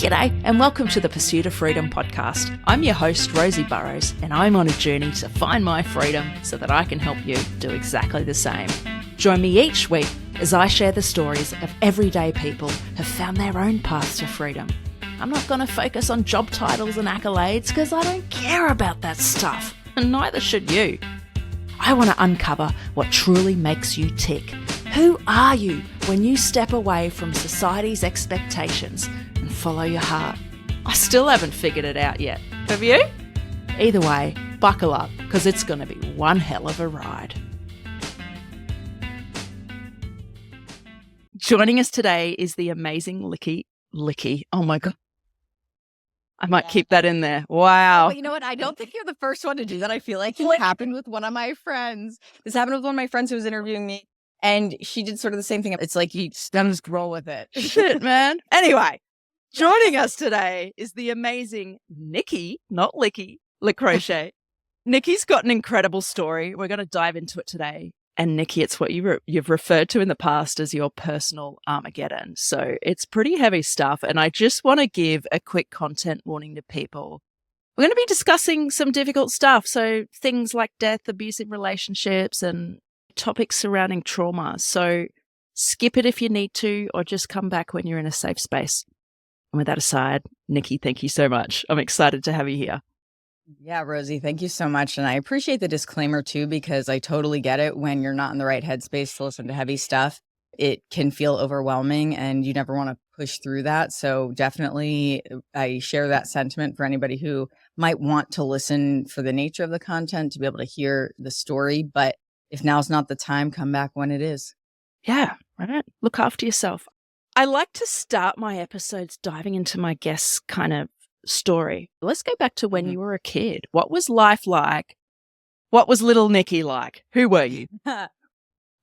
G'day and welcome to the Pursuit of Freedom podcast. I'm your host, Rosie Burrows, and I'm on a journey to find my freedom so that I can help you do exactly the same. Join me each week as I share the stories of everyday people who've found their own paths to freedom. I'm not going to focus on job titles and accolades because I don't care about that stuff, and neither should you. I want to uncover what truly makes you tick. Who are you when you step away from society's expectations and follow your heart? I still haven't figured it out yet. Have you? Either way, buckle up because it's going to be one hell of a ride. Joining us today is the amazing Licky. Oh my God. I might keep that in there. Wow. But you know what? I don't think you're the first one to do that. I feel like it happened with one of my friends. This happened with one of my friends who was interviewing me, and she did sort of the same thing. It's like you just roll with it. Shit, man. Anyway, joining us today is the amazing Nikki, not Licky, La Croce. Nikki's got an incredible story. We're going to dive into it today. And Nikki, it's what you've referred to in the past as your personal Armageddon. So it's pretty heavy stuff. And I just want to give a quick content warning to people. We're going to be discussing some difficult stuff. So things like death, abusive relationships, and topics surrounding trauma. So skip it if you need to, or just come back when you're in a safe space. And with that aside, Nikki, thank you so much. I'm excited to have you here. Yeah, Rosie, thank you so much. And I appreciate the disclaimer too, because I totally get it. When you're not in the right headspace to listen to heavy stuff, it can feel overwhelming and you never want to push through that. So definitely I share that sentiment for anybody who might want to listen for the nature of the content, to be able to hear the story. But if now's not the time, come back when it is. Yeah, right. Look after yourself. I like to start my episodes diving into my guest's kind of story. Let's go back to when you were a kid. What was life like? What was little Nikki like? Who were you?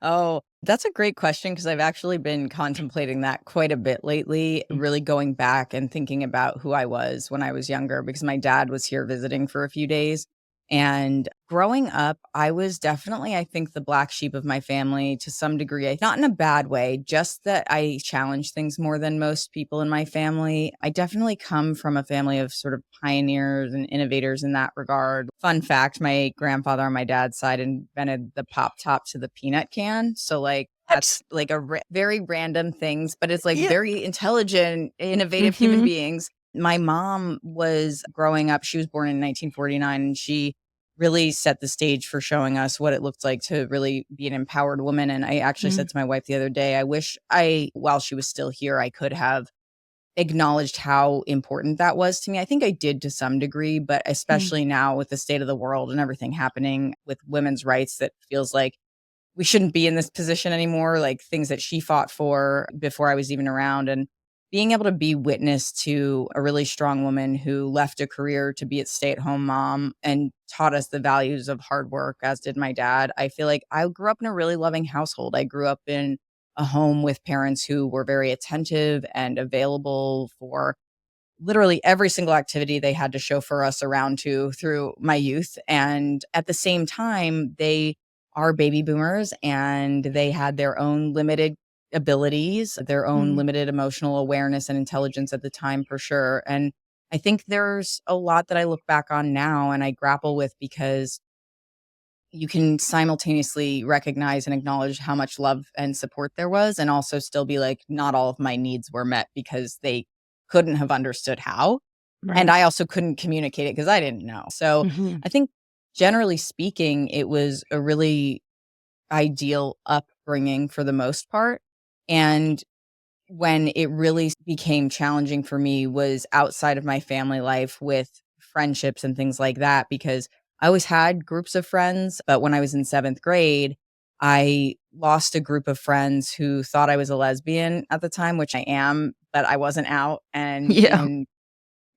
Oh, that's a great question, because I've actually been contemplating that quite a bit lately, really going back and thinking about who I was when I was younger, because my dad was here visiting for a few days. And growing up, I was definitely, I think, the black sheep of my family to some degree, not in a bad way, just that I challenged things more than most people in my family. I definitely come from a family of sort of pioneers and innovators in that regard. Fun fact, my grandfather on my dad's side invented the pop top to the peanut can. So that's like very random things, but it's like very intelligent, innovative human beings. My mom was growing up. She was born in 1949, and she really set the stage for showing us what it looked like to really be an empowered woman. And I actually said to my wife the other day, I wish while she was still here, I could have acknowledged how important that was to me. I think I did to some degree, but especially now with the state of the world and everything happening with women's rights, that feels like we shouldn't be in this position anymore, like things that she fought for before I was even around. And being able to be witness to a really strong woman who left a career to be a stay-at-home mom and taught us the values of hard work, as did my dad. I feel like I grew up in a really loving household. I grew up in a home with parents who were very attentive and available for literally every single activity they had to chauffeur us around to through my youth. And at the same time, they are baby boomers, and they had their own limited abilities, their own limited emotional awareness and intelligence at the time, for sure. And I think there's a lot that I look back on now and I grapple with, because you can simultaneously recognize and acknowledge how much love and support there was, and also still be like, not all of my needs were met because they couldn't have understood how. Right. And I also couldn't communicate it because I didn't know. So I think generally speaking, it was a really ideal upbringing for the most part. And when it really became challenging for me was outside of my family life with friendships and things like that, because I always had groups of friends. But when I was in 7th grade, I lost a group of friends who thought I was a lesbian at the time, which I am, but I wasn't out. And in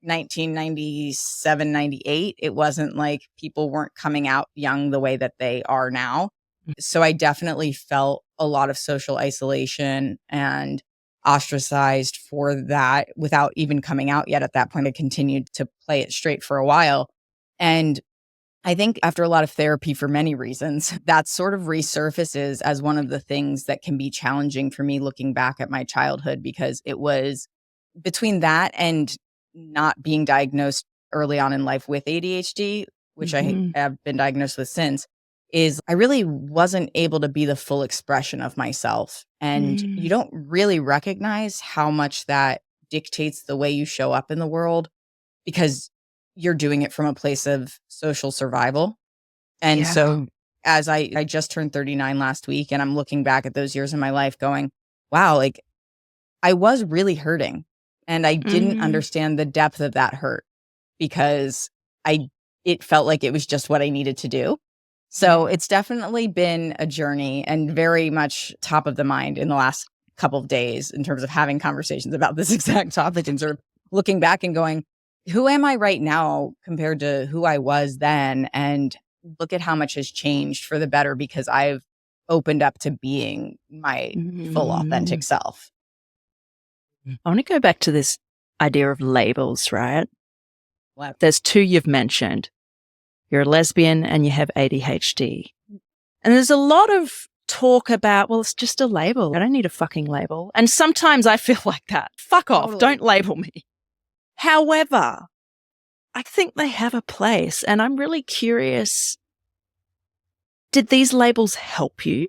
1997, 98, it wasn't like people weren't coming out young the way that they are now. So I definitely felt a lot of social isolation and ostracized for that without even coming out yet at that point. I continued to play it straight for a while. And I think after a lot of therapy for many reasons, that sort of resurfaces as one of the things that can be challenging for me looking back at my childhood, because it was between that and not being diagnosed early on in life with ADHD, which I have been diagnosed with since, is I really wasn't able to be the full expression of myself. And you don't really recognize how much that dictates the way you show up in the world because you're doing it from a place of social survival. And so as I just turned 39 last week, and I'm looking back at those years in my life going, wow, like I was really hurting and I didn't understand the depth of that hurt because it felt like it was just what I needed to do. So it's definitely been a journey and very much top of the mind in the last couple of days in terms of having conversations about this exact topic and sort of looking back and going, who am I right now compared to who I was then? And look at how much has changed for the better because I've opened up to being my full authentic self. I want to go back to this idea of labels, right? What? There's two you've mentioned. You're a lesbian and you have ADHD. And there's a lot of talk about, well, it's just a label. I don't need a fucking label. And sometimes I feel like that. Fuck off. Totally. Don't label me. However, I think they have a place. And I'm really curious, did these labels help you?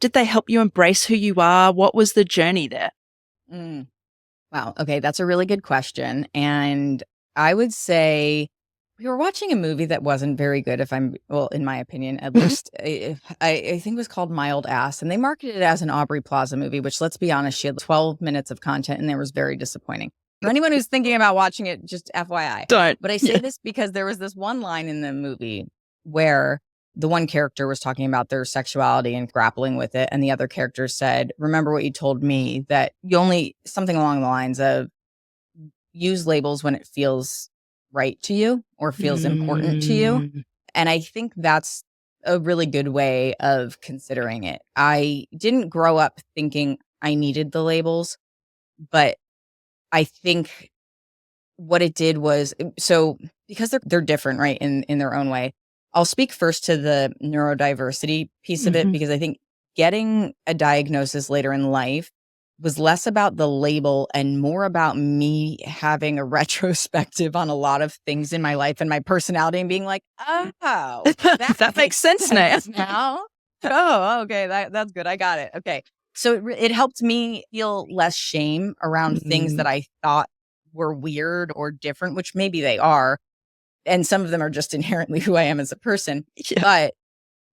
Did they help you embrace who you are? What was the journey there? Wow. Okay. That's a really good question. And I would say we were watching a movie that wasn't very good, in my opinion, at least. I think it was called Mild Ass, and they marketed it as an Aubrey Plaza movie, which, let's be honest, she had 12 minutes of content and it was very disappointing. For anyone who's thinking about watching it, just FYI. Don't. But I say this because there was this one line in the movie where the one character was talking about their sexuality and grappling with it. And the other character said, remember what you told me, that you only, something along the lines of, use labels when it feels right to you or feels important to you. And I think that's a really good way of considering it. I didn't grow up thinking I needed the labels, but I think what it did was, so because they're different, right, in their own way. I'll speak first to the neurodiversity piece of it, because I think getting a diagnosis later in life was less about the label and more about me having a retrospective on a lot of things in my life and my personality and being like, oh, that makes sense now. Oh, okay. That's good. I got it. Okay. So it helped me feel less shame around things that I thought were weird or different, which maybe they are. And some of them are just inherently who I am as a person. Yeah. But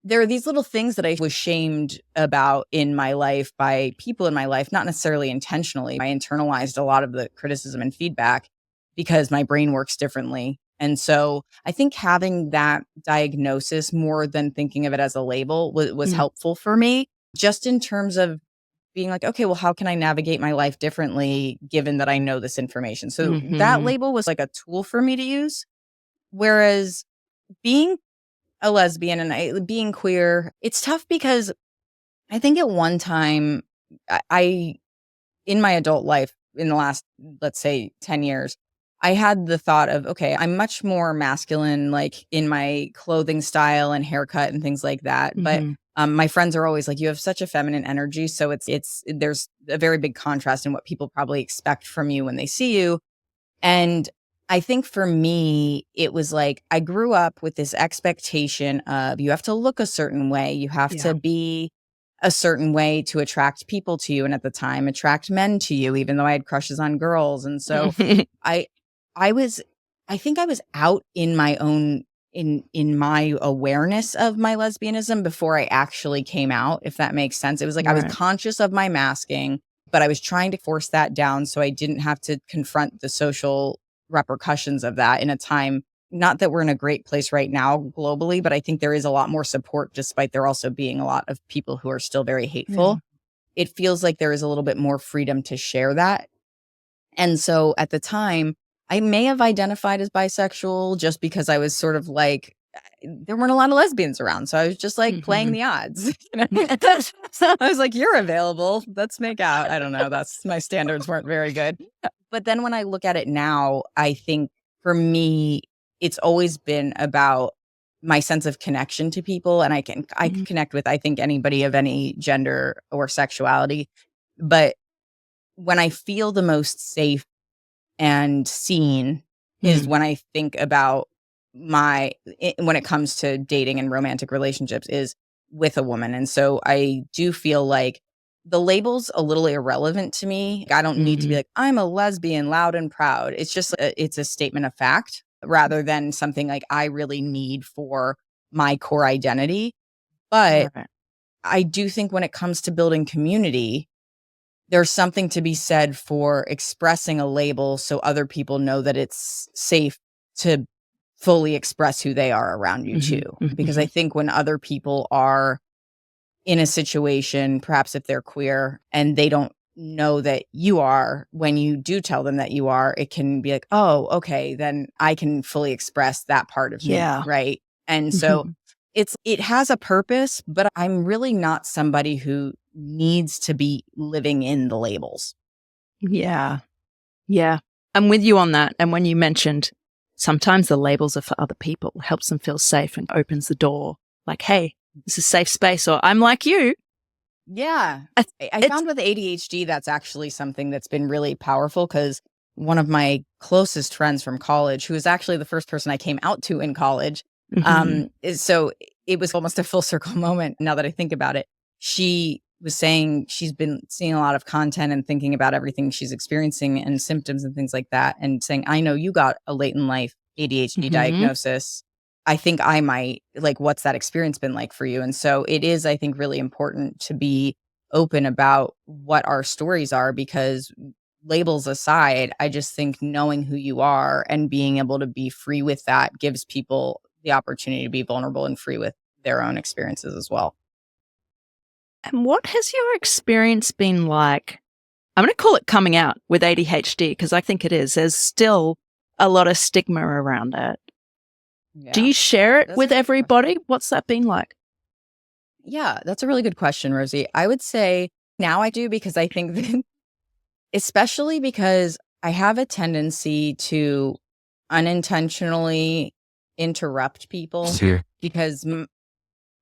there are these little things that I was shamed about in my life by people in my life, not necessarily intentionally. I internalized a lot of the criticism and feedback because my brain works differently. And so I think having that diagnosis more than thinking of it as a label was helpful for me, just in terms of being like, okay, well, how can I navigate my life differently given that I know this information? So that label was like a tool for me to use. Whereas being a lesbian and being queer, it's tough because I think at one time I in my adult life in the last, let's say 10 years, I had the thought of, okay, I'm much more masculine, like in my clothing style and haircut and things like that. But my friends are always like, you have such a feminine energy. So there's a very big contrast in what people probably expect from you when they see you. And I think for me, it was like I grew up with this expectation of you have to look a certain way. You have to be a certain way to attract people to you. And at the time, attract men to you, even though I had crushes on girls. And so I think I was out in my own, in my awareness of my lesbianism before I actually came out, if that makes sense. It was like I was conscious of my masking, but I was trying to force that down so I didn't have to confront the social repercussions of that in a time, not that we're in a great place right now globally, but I think there is a lot more support despite there also being a lot of people who are still very hateful. It feels like there is a little bit more freedom to share that. And so at the time, I may have identified as bisexual just because I was sort of like, there weren't a lot of lesbians around. So I was just like playing the odds. So I was like, you're available. Let's make out. I don't know. My standards weren't very good. But then when I look at it now, I think for me, it's always been about my sense of connection to people. And I can connect with, I think, anybody of any gender or sexuality. But when I feel the most safe and seen is when I think about when it comes to dating and romantic relationships is with a woman. And so I do feel like the label's a little irrelevant to me. I don't need to be like, I'm a lesbian, loud and proud. It's just, it's a statement of fact rather than something like I really need for my core identity. But I do think when it comes to building community, there's something to be said for expressing a label so other people know that it's safe to fully express who they are around you too. Because I think when other people are in a situation, perhaps if they're queer and they don't know that you are, when you do tell them that you are, it can be like, oh, okay, then I can fully express that part of me, right? And so it has a purpose, but I'm really not somebody who needs to be living in the labels. Yeah. I'm with you on that. And when you mentioned sometimes the labels are for other people, helps them feel safe and opens the door like, hey, this is a safe space, or I'm like you. Yeah. I found with ADHD, that's actually something that's been really powerful because one of my closest friends from college, who was actually the first person I came out to in college, so it was almost a full circle moment now that I think about it. She was saying she's been seeing a lot of content and thinking about everything she's experiencing and symptoms and things like that, and saying, I know you got a late in life ADHD diagnosis. I think I might, like, what's that experience been like for you? And so it is, I think, really important to be open about what our stories are, because labels aside, I just think knowing who you are and being able to be free with that gives people the opportunity to be vulnerable and free with their own experiences as well. And what has your experience been like? I'm going to call it coming out with ADHD because I think it is. There's still a lot of stigma around it. Yeah. Do you share it with everybody? What's that been like? Yeah, that's a really good question, Rosie. I would say now I do, because I think that, especially because I have a tendency to unintentionally interrupt people because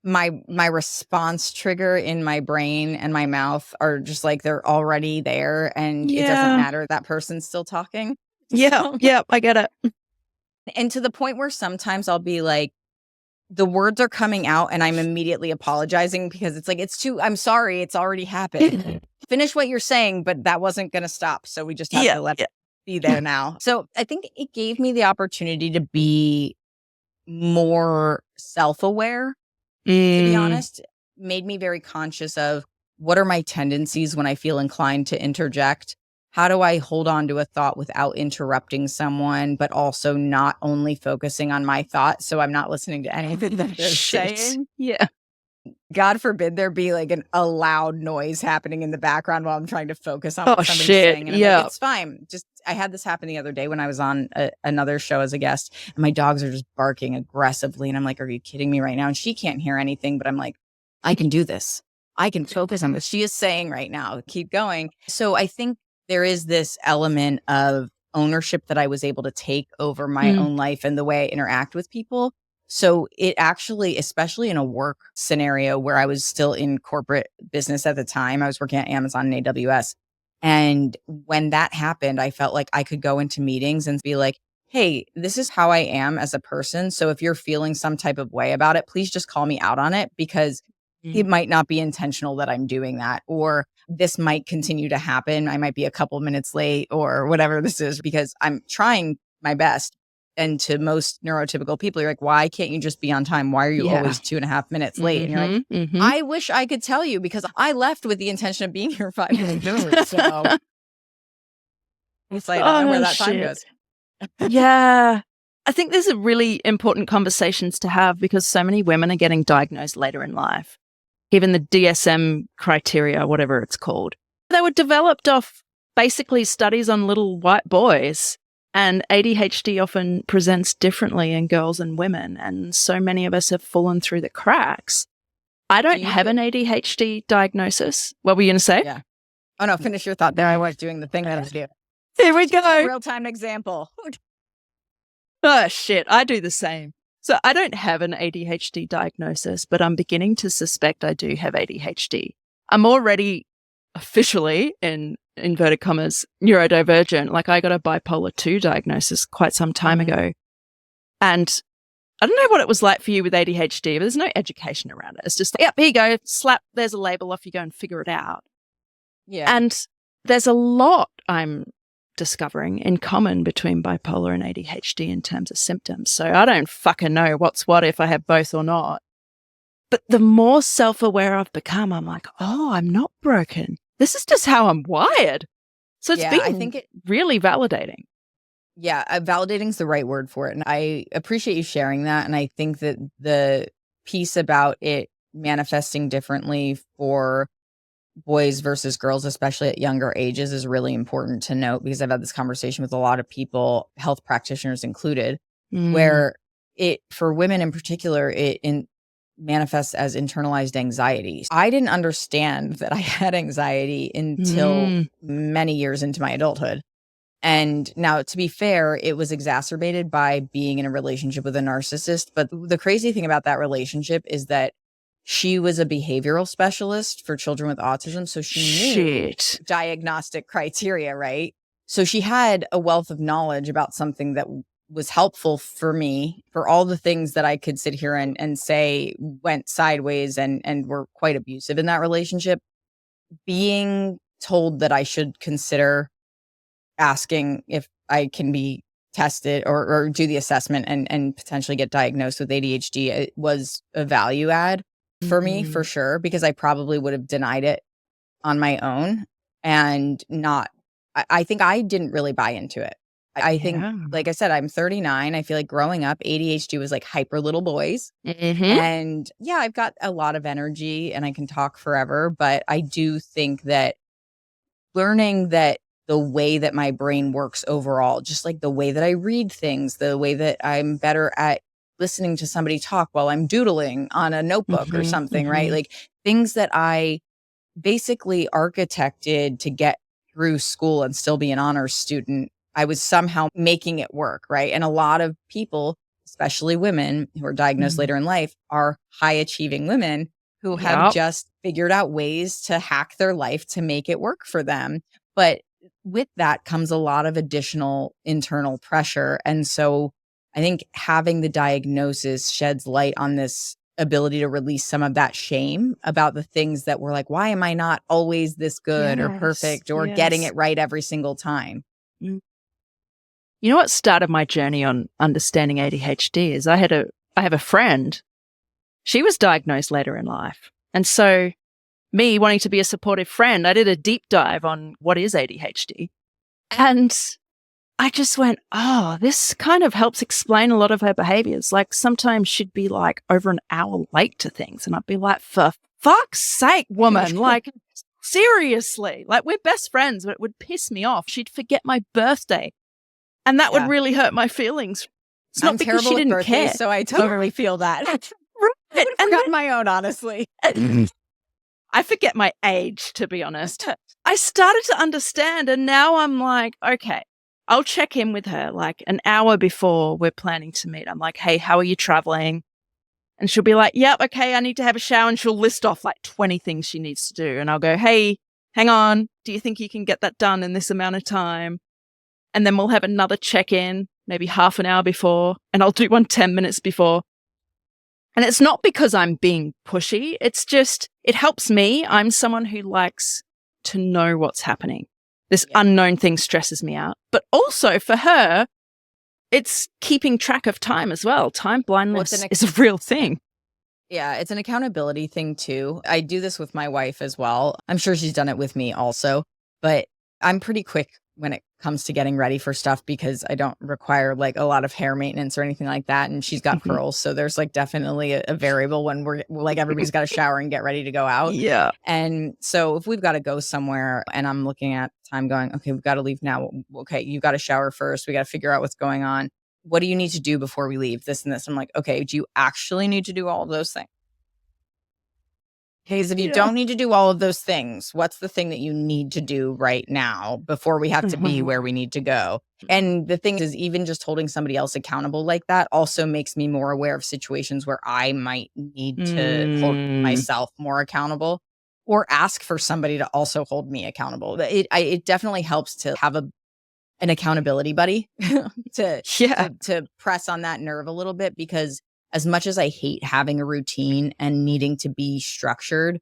my response trigger in my brain and my mouth are just like, they're already there and it doesn't matter. That person's still talking. Yeah, I get it. And to the point where sometimes I'll be like, the words are coming out and I'm immediately apologizing because it's like, I'm sorry, it's already happened. Finish what you're saying, but that wasn't going to stop. So we just have to let it be there now. So I think it gave me the opportunity to be more self-aware, to be honest. Made me very conscious of what are my tendencies when I feel inclined to interject. How do I hold on to a thought without interrupting someone, but also not only focusing on my thought, so I'm not listening to anything that they're saying? Yeah. God forbid there be like a loud noise happening in the background while I'm trying to focus on what somebody's saying. And I'm like, it's fine. Just, I had this happen the other day when I was on another show as a guest, and my dogs are just barking aggressively. And I'm like, are you kidding me right now? And she can't hear anything, but I'm like, I can do this. I can focus on what she is saying right now. Keep going. So I think there is this element of ownership that I was able to take over my own life and the way I interact with people. So it actually, especially in a work scenario where I was still in corporate business at the time, I was working at Amazon and AWS. And when that happened, I felt like I could go into meetings and be like, hey, this is how I am as a person. So if you're feeling some type of way about it, please just call me out on it, because it might not be intentional that I'm doing that, or this might continue to happen. I might be a couple minutes late or whatever this is, because I'm trying my best. And to most neurotypical people, you're like, why can't you just be on time? Why are you always 2.5 minutes late? And you're like, I wish I could tell you, because I left with the intention of being here 5 minutes early. So it's like, I don't know where that time goes. Yeah. I think these are really important conversations to have, because so many women are getting diagnosed later in life. Even the DSM criteria, whatever it's called, they were developed off basically studies on little white boys. And ADHD often presents differently in girls and women. And so many of us have fallen through the cracks. I don't have an ADHD diagnosis. What were you going to say? Yeah. Oh, no, finish your thought there. I was doing the thing that I was doing. Here we go. Real-time example. Oh, shit. I do the same. So I don't have an ADHD diagnosis, but I'm beginning to suspect I do have ADHD. I'm already officially in inverted commas, neurodivergent. Like I got a bipolar 2 diagnosis quite some time ago. And I don't know what it was like for you with ADHD, but there's no education around it. It's just like, yep, here you go, slap, there's a label, off you go and figure it out. Yeah. And there's a lot I'm discovering in common between bipolar and ADHD in terms of symptoms. So I don't fucking know what's what, if I have both or not. But the more self-aware I've become, I'm like, oh, I'm not broken. This is just how I'm wired. So it's been, I think, really validating. Yeah, validating is the right word for it. And I appreciate you sharing that. And I think that the piece about it manifesting differently for boys versus girls, especially at younger ages, is really important to note, because I've had this conversation with a lot of people, health practitioners included, where it, for women in particular, it manifests as internalized anxiety. I didn't understand that I had anxiety until many years into my adulthood. And now, to be fair, it was exacerbated by being in a relationship with a narcissist. But the crazy thing about that relationship is that she was a behavioral specialist for children with autism. So she knew diagnostic criteria, right? So she had a wealth of knowledge about something that was helpful for me, for all the things that I could sit here and say went sideways and were quite abusive in that relationship. Being told that I should consider asking if I can be tested or do the assessment and potentially get diagnosed with ADHD, it was a value add for me, for sure, because I probably would have denied it on my own and not, I think I didn't really buy into it. I think, like I said, I'm 39. I feel like growing up, ADHD was like hyper little boys. And yeah, I've got a lot of energy and I can talk forever, but I do think that learning that the way that my brain works overall, just like the way that I read things, the way that I'm better at listening to somebody talk while I'm doodling on a notebook or something, right? Like things that I basically architected to get through school and still be an honors student, I was somehow making it work, right? And a lot of people, especially women who are diagnosed later in life, are high achieving women who have just figured out ways to hack their life to make it work for them. But with that comes a lot of additional internal pressure. And so I think having the diagnosis sheds light on this ability to release some of that shame about the things that were like, why am I not always this good or perfect or getting it right every single time? You know what started my journey on understanding ADHD is I have a friend. She was diagnosed later in life. And so me wanting to be a supportive friend, I did a deep dive on what is ADHD. And I just went, oh, this kind of helps explain a lot of her behaviors. Like sometimes she'd be like over an hour late to things. And I'd be like, for fuck's sake, woman, like seriously, like we're best friends, but it would piss me off. She'd forget my birthday. And that would really hurt my feelings. It's not because she didn't care. So I totally feel that. Right. I forgot my own, honestly. I forget my age, to be honest. I started to understand, and now I'm like, okay, I'll check in with her like an hour before we're planning to meet. I'm like, hey, how are you traveling? And she'll be like, yep, okay, I need to have a shower. And she'll list off like 20 things she needs to do. And I'll go, hey, hang on. Do you think you can get that done in this amount of time? And then we'll have another check-in, maybe half an hour before, and I'll do one 10 minutes before. And it's not because I'm being pushy. It's just, it helps me. I'm someone who likes to know what's happening. This unknown thing stresses me out. But also for her, it's keeping track of time as well. Time blindness is a real thing. Yeah, it's an accountability thing too. I do this with my wife as well. I'm sure she's done it with me also, but I'm pretty quick when it comes to getting ready for stuff because I don't require like a lot of hair maintenance or anything like that. And she's got curls. So there's like definitely a variable when we're like, everybody's got to shower and get ready to go out. Yeah. And so if we've got to go somewhere and I'm looking at time going, okay, we've got to leave now. Okay, you got to shower first. We got to figure out what's going on. What do you need to do before we leave? This and this. I'm like, okay, do you actually need to do all of those things? Because if you don't need to do all of those things, what's the thing that you need to do right now before we have to be where we need to go? And the thing is, even just holding somebody else accountable like that also makes me more aware of situations where I might need to hold myself more accountable. or ask for somebody to also hold me accountable. It definitely helps to have an accountability buddy to press on that nerve a little bit, because as much as I hate having a routine and needing to be structured,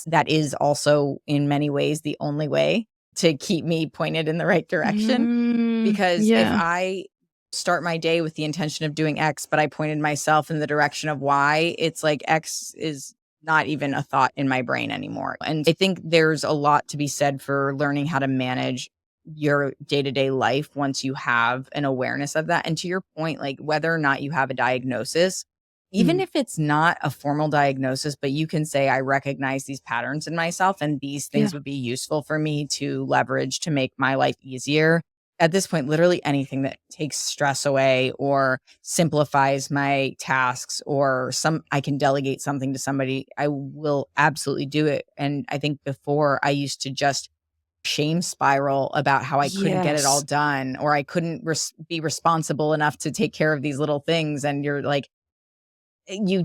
that is also in many ways the only way to keep me pointed in the right direction. Because if I start my day with the intention of doing X, but I pointed myself in the direction of Y, it's like X is not even a thought in my brain anymore. And I think there's a lot to be said for learning how to manage your day-to-day life once you have an awareness of that. And to your point, like whether or not you have a diagnosis, even if it's not a formal diagnosis, but you can say, I recognize these patterns in myself and these things would be useful for me to leverage to make my life easier. At this point, literally anything that takes stress away or simplifies my tasks, or I can delegate something to somebody, I will absolutely do it. And I think before, I used to just shame spiral about how I couldn't get it all done, or I couldn't be responsible enough to take care of these little things. And you're like, you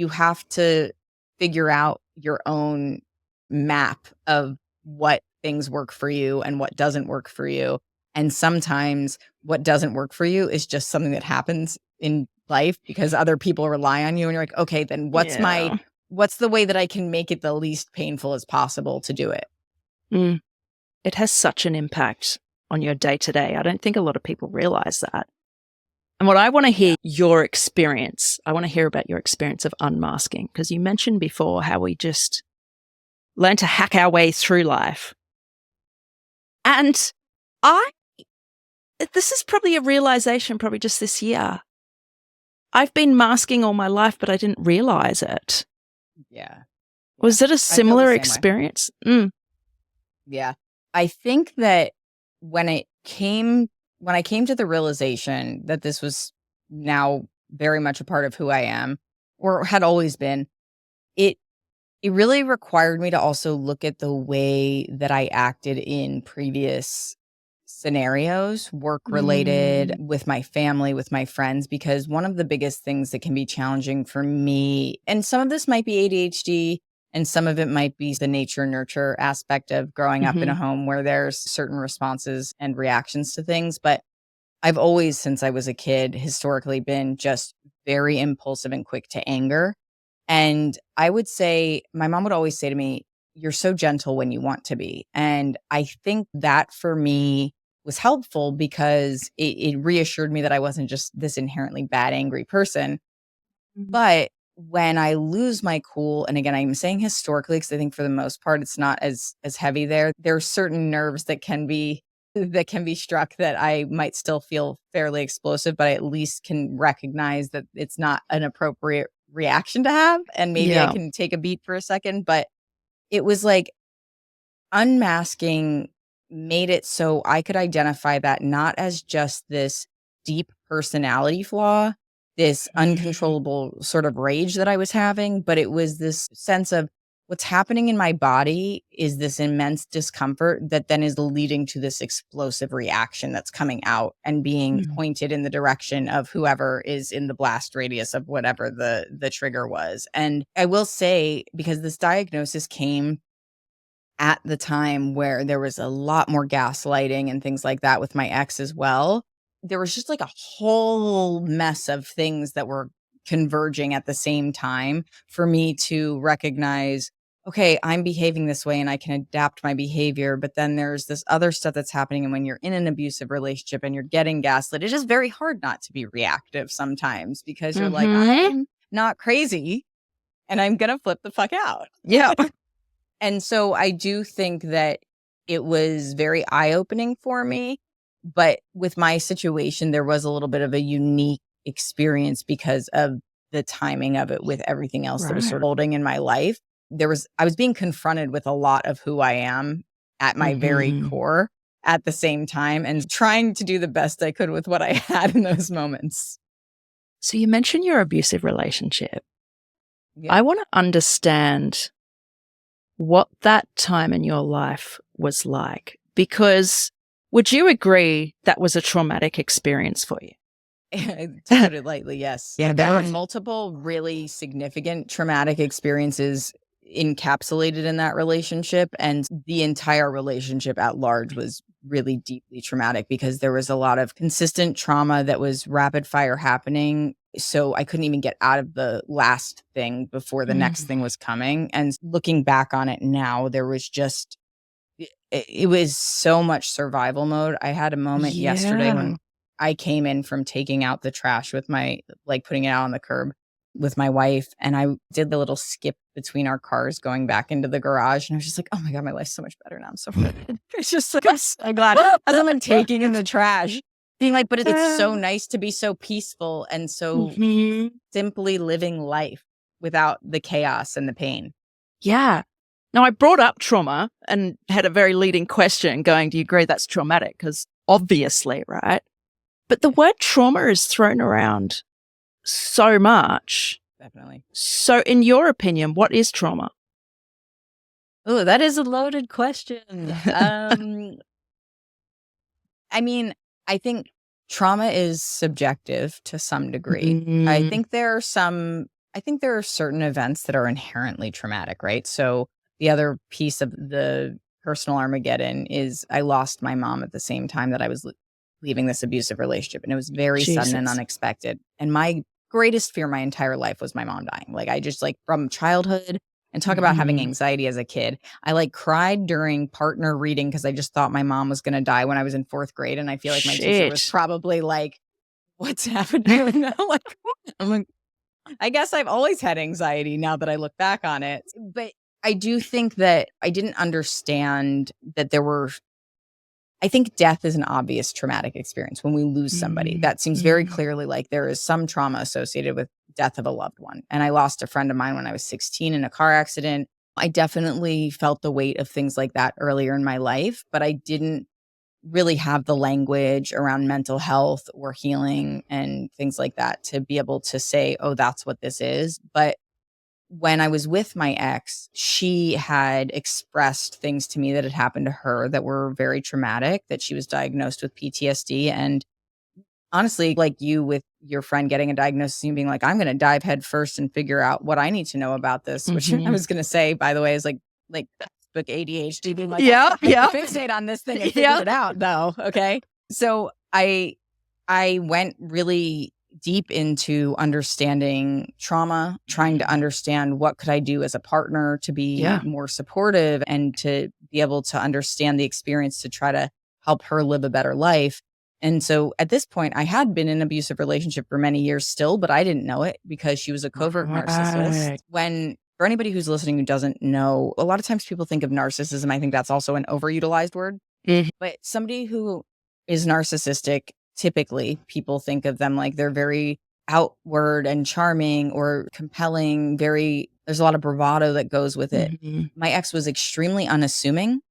have to figure out your own map of what things work for you and what doesn't work for you. And sometimes what doesn't work for you is just something that happens in life because other people rely on you. And you're like, okay, then what's the way that I can make it the least painful as possible to do it? It has such an impact on your day to day. I don't think a lot of people realize that. And what I want to hear your experience, I want to hear about your experience of unmasking, because you mentioned before how we just learn to hack our way through life. And this is probably a realization probably just this year. I've been masking all my life, but I didn't realize it. Yeah. Was it a similar experience? Yeah. I think that when I came to the realization that this was now very much a part of who I am, or had always been, it really required me to also look at the way that I acted in previous scenarios, work related, with my family, with my friends, because one of the biggest things that can be challenging for me, and some of this might be ADHD, and some of it might be the nature nurture aspect of growing up in a home where there's certain responses and reactions to things. But I've always, since I was a kid, historically been just very impulsive and quick to anger. And I would say, my mom would always say to me, you're so gentle when you want to be. And I think that for me was helpful because it reassured me that I wasn't just this inherently bad, angry person. But when I lose my cool, and again, I'm saying historically, because I think for the most part, it's not as heavy there. There are certain nerves that can be struck that I might still feel fairly explosive, but I at least can recognize that it's not an appropriate reaction to have. And maybe I can take a beat for a second, but it was like unmasking made it so I could identify that not as just this deep personality flaw, this uncontrollable sort of rage that I was having, but it was this sense of what's happening in my body is this immense discomfort that then is leading to this explosive reaction that's coming out and being pointed in the direction of whoever is in the blast radius of whatever the trigger was. And I will say, because this diagnosis came at the time where there was a lot more gaslighting and things like that with my ex as well, there was just like a whole mess of things that were converging at the same time for me to recognize, okay, I'm behaving this way and I can adapt my behavior. But then there's this other stuff that's happening. And when you're in an abusive relationship and you're getting gaslit, it's just very hard not to be reactive sometimes, because you're like, I'm not crazy and I'm going to flip the fuck out. Yeah. And so I do think that it was very eye-opening for me. But with my situation, there was a little bit of a unique experience because of the timing of it with everything else that was sort of holding in my life. I was being confronted with a lot of who I am at my very core at the same time, and trying to do the best I could with what I had in those moments. So you mentioned your abusive relationship. Yeah. I want to understand what that time in your life was like, because would you agree that was a traumatic experience for you? To put it lightly, yes. Yeah, there were multiple really significant traumatic experiences encapsulated in that relationship. And the entire relationship at large was really deeply traumatic because there was a lot of consistent trauma that was rapid fire happening. So I couldn't even get out of the last thing before the next thing was coming. And looking back on it now, there was just, it was so much survival mode. I had a moment yesterday when I came in from taking out the trash with putting it out on the curb with my wife. And I did the little skip between our cars going back into the garage. And I was just like, oh my God, my life's so much better now. I'm so good. It's just like, I'm so glad. As I'm taking in the trash, being like, but it's so nice to be so peaceful and so simply living life without the chaos and the pain. Yeah. Now, I brought up trauma and had a very leading question going, do you agree that's traumatic? Because obviously, right? But the word trauma is thrown around so much. Definitely. So in your opinion, what is trauma? Oh, that is a loaded question. I mean, I think trauma is subjective to some degree. I think there are certain events that are inherently traumatic, right? So the other piece of the personal Armageddon is I lost my mom at the same time that I was leaving this abusive relationship. And it was very sudden and unexpected. And my greatest fear my entire life was my mom dying. Like I just from childhood, and talk about having anxiety as a kid. I cried during partner reading because I just thought my mom was going to die when I was in 4th grade. And I feel like my teacher was probably like, what's happening now? I'm like, I guess I've always had anxiety now that I look back on it. But I do think that I didn't understand that I think death is an obvious traumatic experience when we lose somebody. That seems very clearly like there is some trauma associated with death of a loved one. And I lost a friend of mine when I was 16 in a car accident. I definitely felt the weight of things like that earlier in my life, but I didn't really have the language around mental health or healing and things like that to be able to say, oh, that's what this is. But when I was with my ex, she had expressed things to me that had happened to her that were very traumatic, that she was diagnosed with PTSD. And honestly, like you with your friend getting a diagnosis and being like, I'm going to dive head first and figure out what I need to know about this, which I was going to say, by the way, is like book ADHD being like, fixate on this thing and figure it out though. Okay. So I went really deep into understanding trauma, trying to understand what could I do as a partner to be more supportive and to be able to understand the experience to try to help her live a better life. And so at this point, I had been in an abusive relationship for many years still, but I didn't know it because she was a covert narcissist. For anybody who's listening who doesn't know, a lot of times people think of narcissism. I think that's also an overutilized word. But somebody who is narcissistic, typically people think of them like they're very outward and charming or compelling. There's a lot of bravado that goes with it. My ex was extremely unassuming,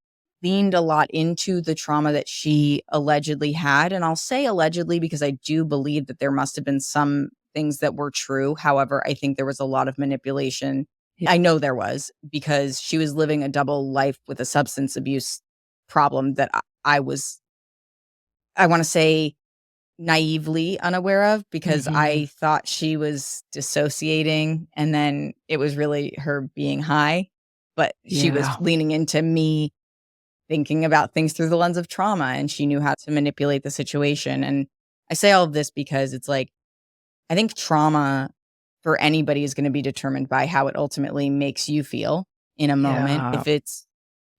leaned a lot into the trauma that she allegedly had. And I'll say allegedly because I do believe that there must have been some things that were true. However, I think there was a lot of manipulation. I know there was, because she was living a double life with a substance abuse problem that I want to say naively unaware of, because I thought she was dissociating and then it was really her being high, but she was leaning into me thinking about things through the lens of trauma, and she knew how to manipulate the situation. And I say all of this because it's like, I think trauma for anybody is going to be determined by how it ultimately makes you feel in a moment. If it's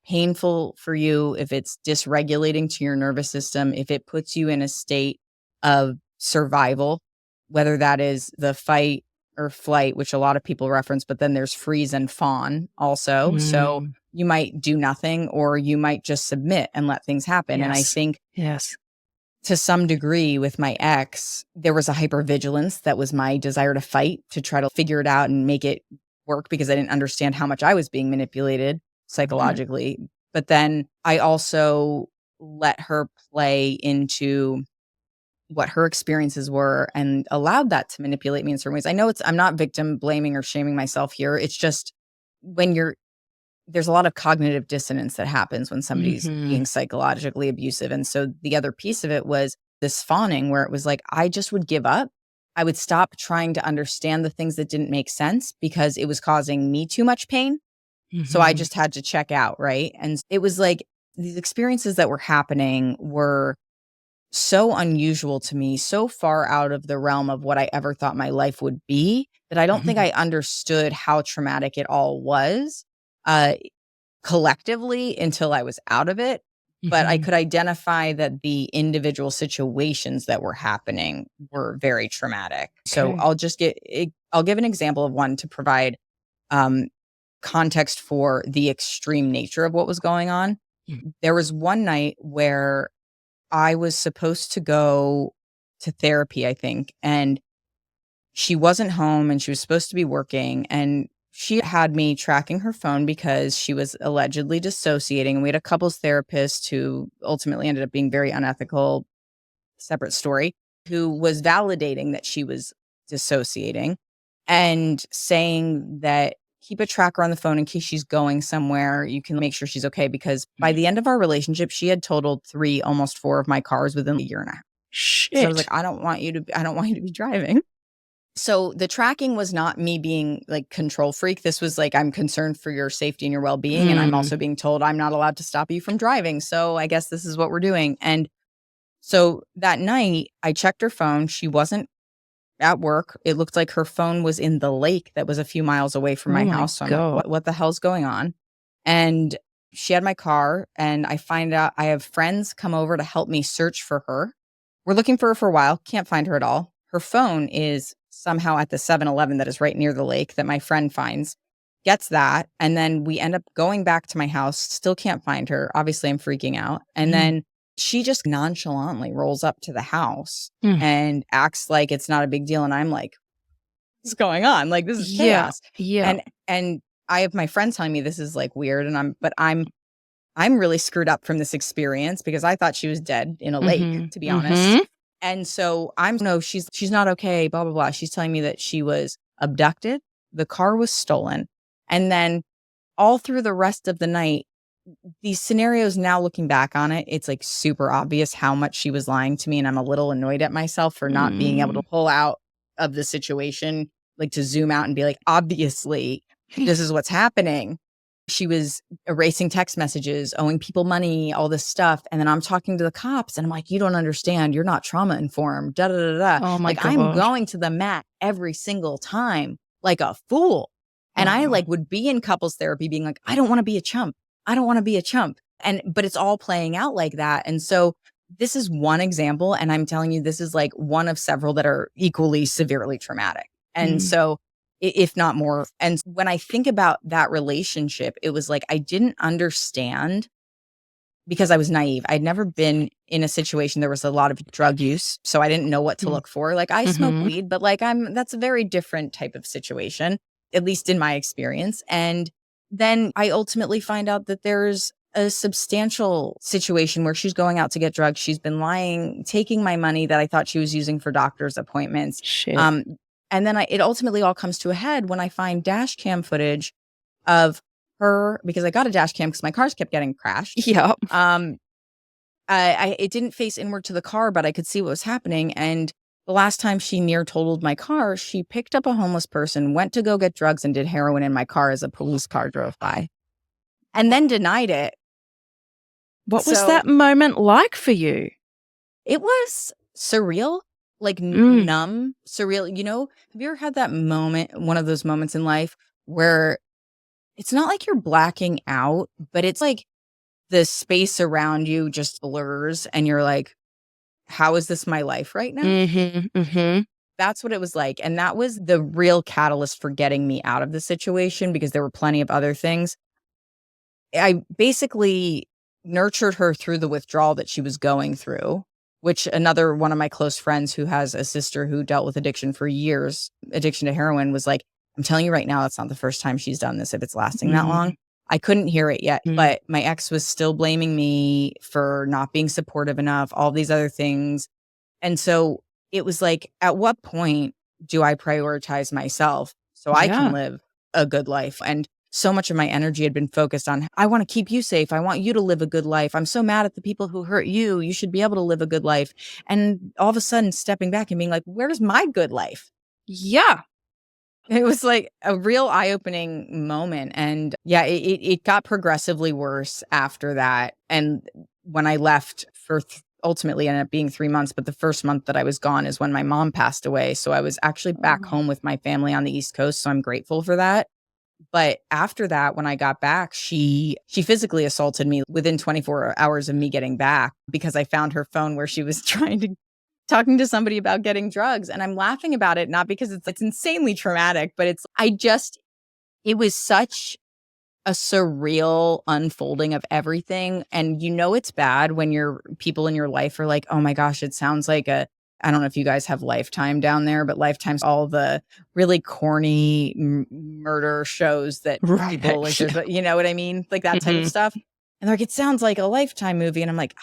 painful for you, if it's dysregulating to your nervous system, if it puts you in a state of survival, whether that is the fight or flight, which a lot of people reference, but then there's freeze and fawn also. So you might do nothing, or you might just submit and let things happen. And I think to some degree with my ex, there was a hypervigilance that was my desire to fight, to try to figure it out and make it work, because I didn't understand how much I was being manipulated psychologically. But then I also let her play into what her experiences were and allowed that to manipulate me in certain ways. I know I'm not victim blaming or shaming myself here. It's just there's a lot of cognitive dissonance that happens when somebody's being psychologically abusive. And so the other piece of it was this fawning, where it was like, I just would give up. I would stop trying to understand the things that didn't make sense because it was causing me too much pain. So I just had to check out, right? And it was like these experiences that were happening were so unusual to me, so far out of the realm of what I ever thought my life would be, that I don't think I understood how traumatic it all was uh, collectively until I was out of it. But I could identify that the individual situations that were happening were very traumatic. So I'll give an example of one to provide um, context for the extreme nature of what was going on. There was one night where I was supposed to go to therapy, I think, and she wasn't home and she was supposed to be working, and she had me tracking her phone because she was allegedly dissociating. And we had a couples therapist who ultimately ended up being very unethical, separate story, who was validating that she was dissociating and saying that keep a tracker on the phone in case she's going somewhere. You can make sure she's okay, because by the end of our relationship, she had totaled 3, almost 4 of my cars within a year and a half. Shit. So I was like, I don't want you to be driving. So the tracking was not me being like control freak. This was like, I'm concerned for your safety and your well-being. And I'm also being told I'm not allowed to stop you from driving. So I guess this is what we're doing. And so that night I checked her phone. She wasn't at work. It looked like her phone was in the lake that was a few miles away from my house. So I'm like, what the hell's going on? And she had my car, and I find out I have friends come over to help me search for her. We're looking for her for a while. Can't find her at all. Her phone is somehow at the 7-Eleven that is right near the lake that my friend finds, gets that. And then we end up going back to my house. Still can't find her. Obviously, I'm freaking out. And then she just nonchalantly rolls up to the house and acts like it's not a big deal. And I'm like, what's going on? Like, this is chaos. Yeah. And I have my friends telling me this is like weird. And I'm really screwed up from this experience because I thought she was dead in a lake, to be honest. And so no, she's not okay, blah, blah, blah. She's telling me that she was abducted. The car was stolen. And then all through the rest of the night, these scenarios, now looking back on it, it's like super obvious how much she was lying to me. And I'm a little annoyed at myself for not being able to pull out of the situation, like to zoom out and be like, obviously, this is what's happening. She was erasing text messages, owing people money, all this stuff. And then I'm talking to the cops and I'm like, you don't understand. You're not trauma informed. Da, da, da, da. Oh my God. I'm going to the mat every single time like a fool. And I like would be in couples therapy being like, I don't want to be a chump. I don't want to be a chump. But it's all playing out like that. And so this is one example. And I'm telling you, this is like one of several that are equally severely traumatic. And so, if not more. And when I think about that relationship, it was like I didn't understand because I was naive. I'd never been in a situation. There was a lot of drug use, so I didn't know what to look for. Like I smoke weed, but like that's a very different type of situation, at least in my experience. And then I ultimately find out that there's a substantial situation where she's going out to get drugs. She's been lying, taking my money that I thought she was using for doctor's appointments. Shit. And then it ultimately all comes to a head when I find dash cam footage of her, because I got a dash cam because my cars kept getting crashed. Yep. It didn't face inward to the car, but I could see what was happening. And the last time she near totaled my car, she picked up a homeless person, went to go get drugs, and did heroin in my car as a police car drove by, and then denied it. What was that moment like for you? It was surreal. Like numb, surreal. You know, have you ever had that moment, one of those moments in life where it's not like you're blacking out, but it's like the space around you just blurs and you're like, how is this my life right now? That's what it was like. And that was the real catalyst for getting me out of the situation, because there were plenty of other things. I basically nurtured her through the withdrawal that she was going through, which another one of my close friends who has a sister who dealt with addiction for years, addiction to heroin, was like, I'm telling you right now, that's not the first time she's done this if it's lasting that long. I couldn't hear it yet, but my ex was still blaming me for not being supportive enough, all these other things. And so it was like, at what point do I prioritize myself so I can live a good life? And so much of my energy had been focused on, I want to keep you safe. I want you to live a good life. I'm so mad at the people who hurt you. You should be able to live a good life. And all of a sudden stepping back and being like, where's my good life? Yeah. It was like a real eye-opening moment. And yeah, it got progressively worse after that. And when I left for ultimately ended up being 3 months, but the first month that I was gone is when my mom passed away. So I was actually back home with my family on the East Coast. So I'm grateful for that. But after that, when I got back, she physically assaulted me within 24 hours of me getting back because I found her phone where she was talking to somebody about getting drugs. And I'm laughing about it, not because it's insanely traumatic, but it was such a surreal unfolding of everything. And it's bad when your people in your life are like, oh my gosh, it sounds like I don't know if you guys have Lifetime down there, but Lifetime's all the really corny murder shows that people like, you know what I mean? Like that type of stuff. And they're like, it sounds like a Lifetime movie. And I'm like,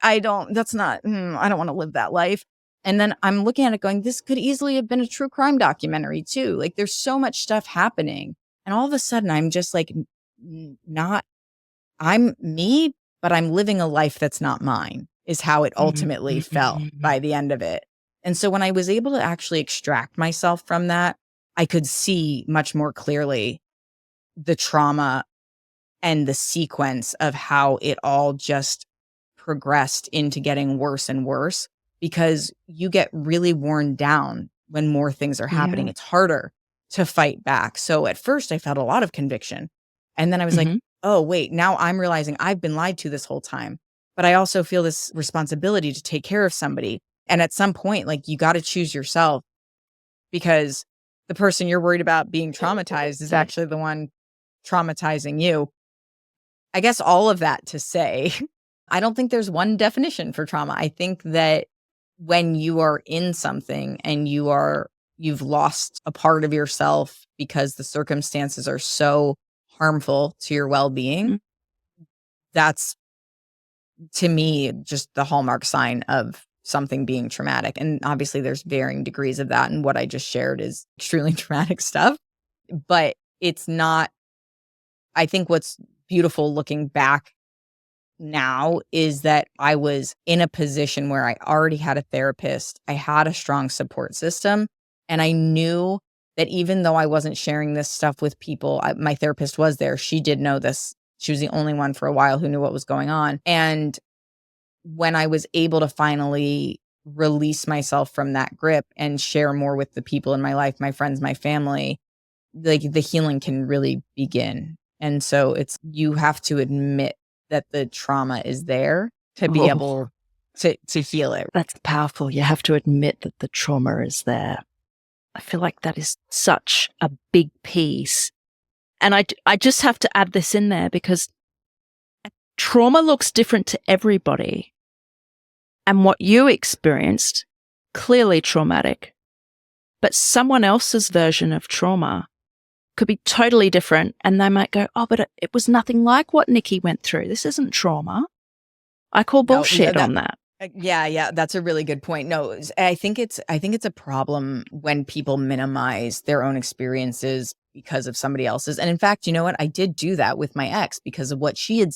I don't want to live that life. And then I'm looking at it going, this could easily have been a true crime documentary too. Like there's so much stuff happening. And all of a sudden I'm just like, I'm me, but I'm living a life that's not mine, is how it ultimately felt by the end of it. And so when I was able to actually extract myself from that, I could see much more clearly the trauma and the sequence of how it all just progressed into getting worse and worse, because you get really worn down when more things are happening. It's harder to fight back. So at first I felt a lot of conviction. And then I was like, oh, wait, now I'm realizing I've been lied to this whole time. But I also feel this responsibility to take care of somebody. And at some point, like, you got to choose yourself, because the person you're worried about being traumatized is actually the one traumatizing you. I guess all of that to say, I don't think there's one definition for trauma. I think that when you are in something and you've lost a part of yourself because the circumstances are so harmful to your well-being, that's, to me, just the hallmark sign of something being traumatic. And obviously there's varying degrees of that. And what I just shared is extremely traumatic stuff, but it's not, I think what's beautiful looking back now is that I was in a position where I already had a therapist. I had a strong support system. And I knew that even though I wasn't sharing this stuff with people, my therapist was there. She did know this. She was the only one for a while who knew what was going on. And when I was able to finally release myself from that grip and share more with the people in my life, my friends, my family, like, the healing can really begin. And so you have to admit that the trauma is there to be able to heal it. That's powerful. You have to admit that the trauma is there. I feel like that is such a big piece. And I just have to add this in there because trauma looks different to everybody. And what you experienced, clearly traumatic, but someone else's version of trauma could be totally different. And they might go, oh, but it was nothing like what Nikki went through. This isn't trauma. I call bullshit on that. Yeah, that's a really good point. No, I think it's a problem when people minimize their own experiences because of somebody else's. And in fact, you know what? I did do that with my ex because of what she had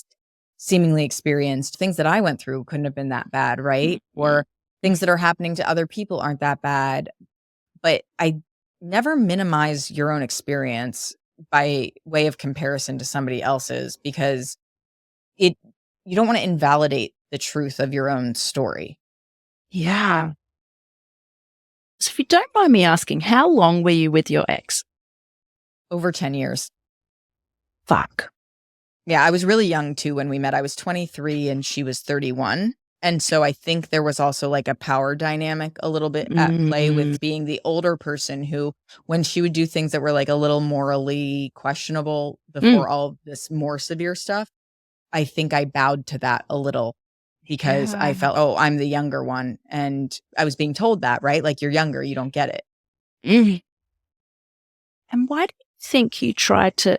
seemingly experienced. Things that I went through couldn't have been that bad, right? Or things that are happening to other people aren't that bad. But I never minimize your own experience by way of comparison to somebody else's, because you don't want to invalidate the truth of your own story. Yeah. So if you don't mind me asking, how long were you with your ex? Over 10 years. Fuck. Yeah, I was really young too when we met. I was 23 and she was 31. And so I think there was also like a power dynamic a little bit at play with being the older person who, when she would do things that were like a little morally questionable before all this more severe stuff, I think I bowed to that a little because I felt, oh, I'm the younger one. And I was being told that, right? Like, you're younger, you don't get it. And why do you think you tried to,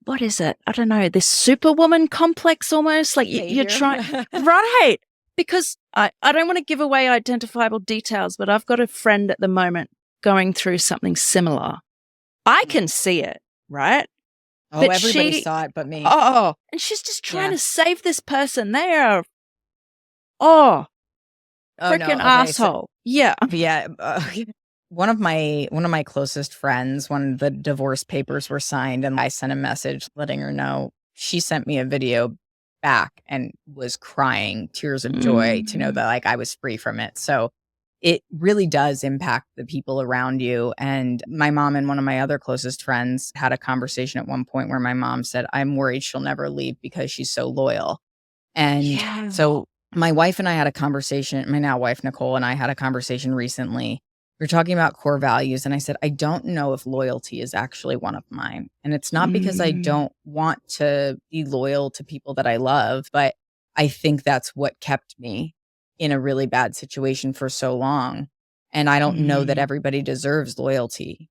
what is it? I don't know, this superwoman complex almost? Like you're trying, right? Because I don't want to give away identifiable details, but I've got a friend at the moment going through something similar. I can see it, right? Oh, but everybody saw it but me. Oh, and she's just trying to save this person. They are, freaking asshole. Yeah. one of my closest friends, when the divorce papers were signed and I sent a message letting her know, she sent me a video back and was crying tears of joy to know that like I was free from it. So it really does impact the people around you. And my mom and one of my other closest friends had a conversation at one point where my mom said, I'm worried she'll never leave because she's so loyal. And so my wife and I had a conversation, my now wife, Nicole, and I had a conversation recently. We were talking about core values. And I said, I don't know if loyalty is actually one of mine. And it's not because I don't want to be loyal to people that I love, but I think that's what kept me in a really bad situation for so long. And I don't know that everybody deserves loyalty.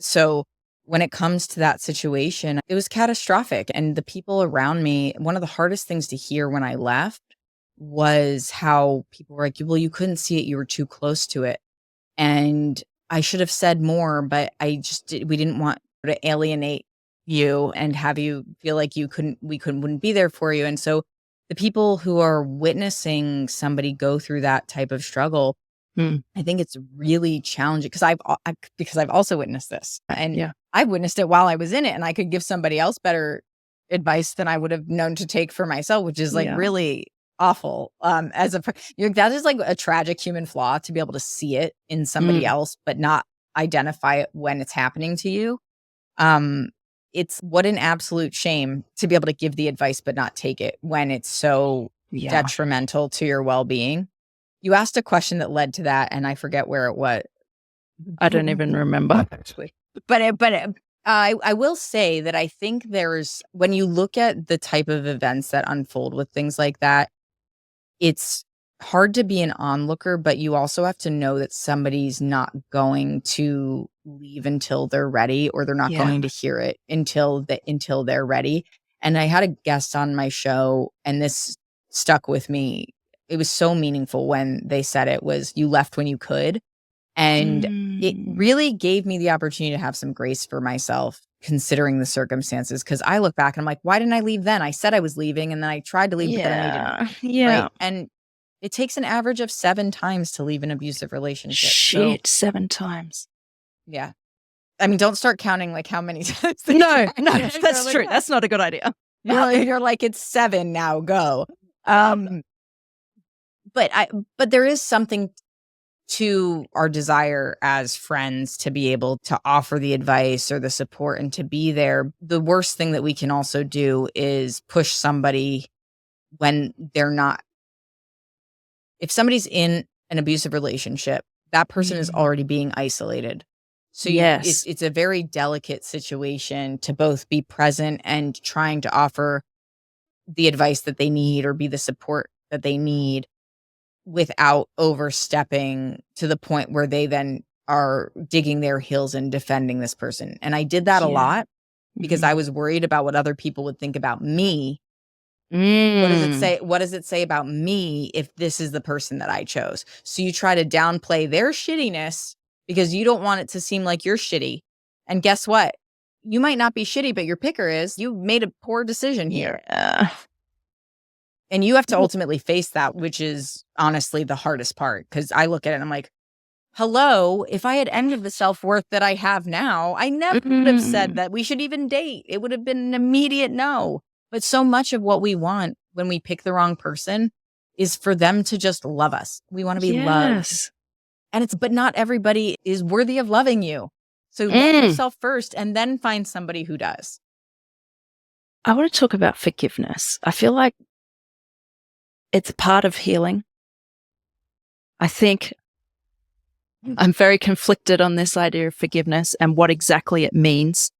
So when it comes to that situation, it was catastrophic. And the people around me, one of the hardest things to hear when I left was how people were like, well, you couldn't see it. You were too close to it. And I should have said more, but we didn't want to alienate you and have you feel like we wouldn't be there for you. And so the people who are witnessing somebody go through that type of struggle, I think it's really challenging because I've also witnessed this, and I witnessed it while I was in it, and I could give somebody else better advice than I would have known to take for myself, which is like really awful. That is like a tragic human flaw, to be able to see it in somebody else, but not identify it when it's happening to you. It's what an absolute shame to be able to give the advice, but not take it when it's so detrimental to your well-being. You asked a question that led to that, and I forget where it was. I don't even remember. Actually. But I will say that I think when you look at the type of events that unfold with things like that, it's hard to be an onlooker, but you also have to know that somebody's not going to leave until they're ready, or they're not going to hear it until they're ready. And I had a guest on my show, and this stuck with me. It was so meaningful when they said it was, you left when you could. And it really gave me the opportunity to have some grace for myself, considering the circumstances. Because I look back and I'm like, why didn't I leave then? I said I was leaving, and then I tried to leave, but then I didn't. Yeah. Right? And it takes an average of 7 times to leave an abusive relationship. Shit, 7 times. Yeah. I mean, don't start counting like how many times. No, that's true. That's not a good idea. You're like, it's 7 now, go. But there is something to our desire as friends to be able to offer the advice or the support and to be there. The worst thing that we can also do is push somebody when they're not. If somebody's in an abusive relationship, that person is already being isolated. So it's a very delicate situation to both be present and trying to offer the advice that they need or be the support that they need without overstepping to the point where they then are digging their heels and defending this person. And I did that a lot because I was worried about what other people would think about me. What does it say about me if this is the person that I chose? So you try to downplay their shittiness because you don't want it to seem like you're shitty. And guess what? You might not be shitty, but your picker is. You made a poor decision here. And you have to ultimately face that, which is honestly the hardest part. Because I look at it and I'm like, hello, if I had any of the self-worth that I have now, I never would have said that we should even date. It would have been an immediate no. But so much of what we want when we pick the wrong person is for them to just love us. We want to be loved. But not everybody is worthy of loving you. So love yourself first and then find somebody who does. I want to talk about forgiveness. I feel like it's part of healing. I think I'm very conflicted on this idea of forgiveness and what exactly it means.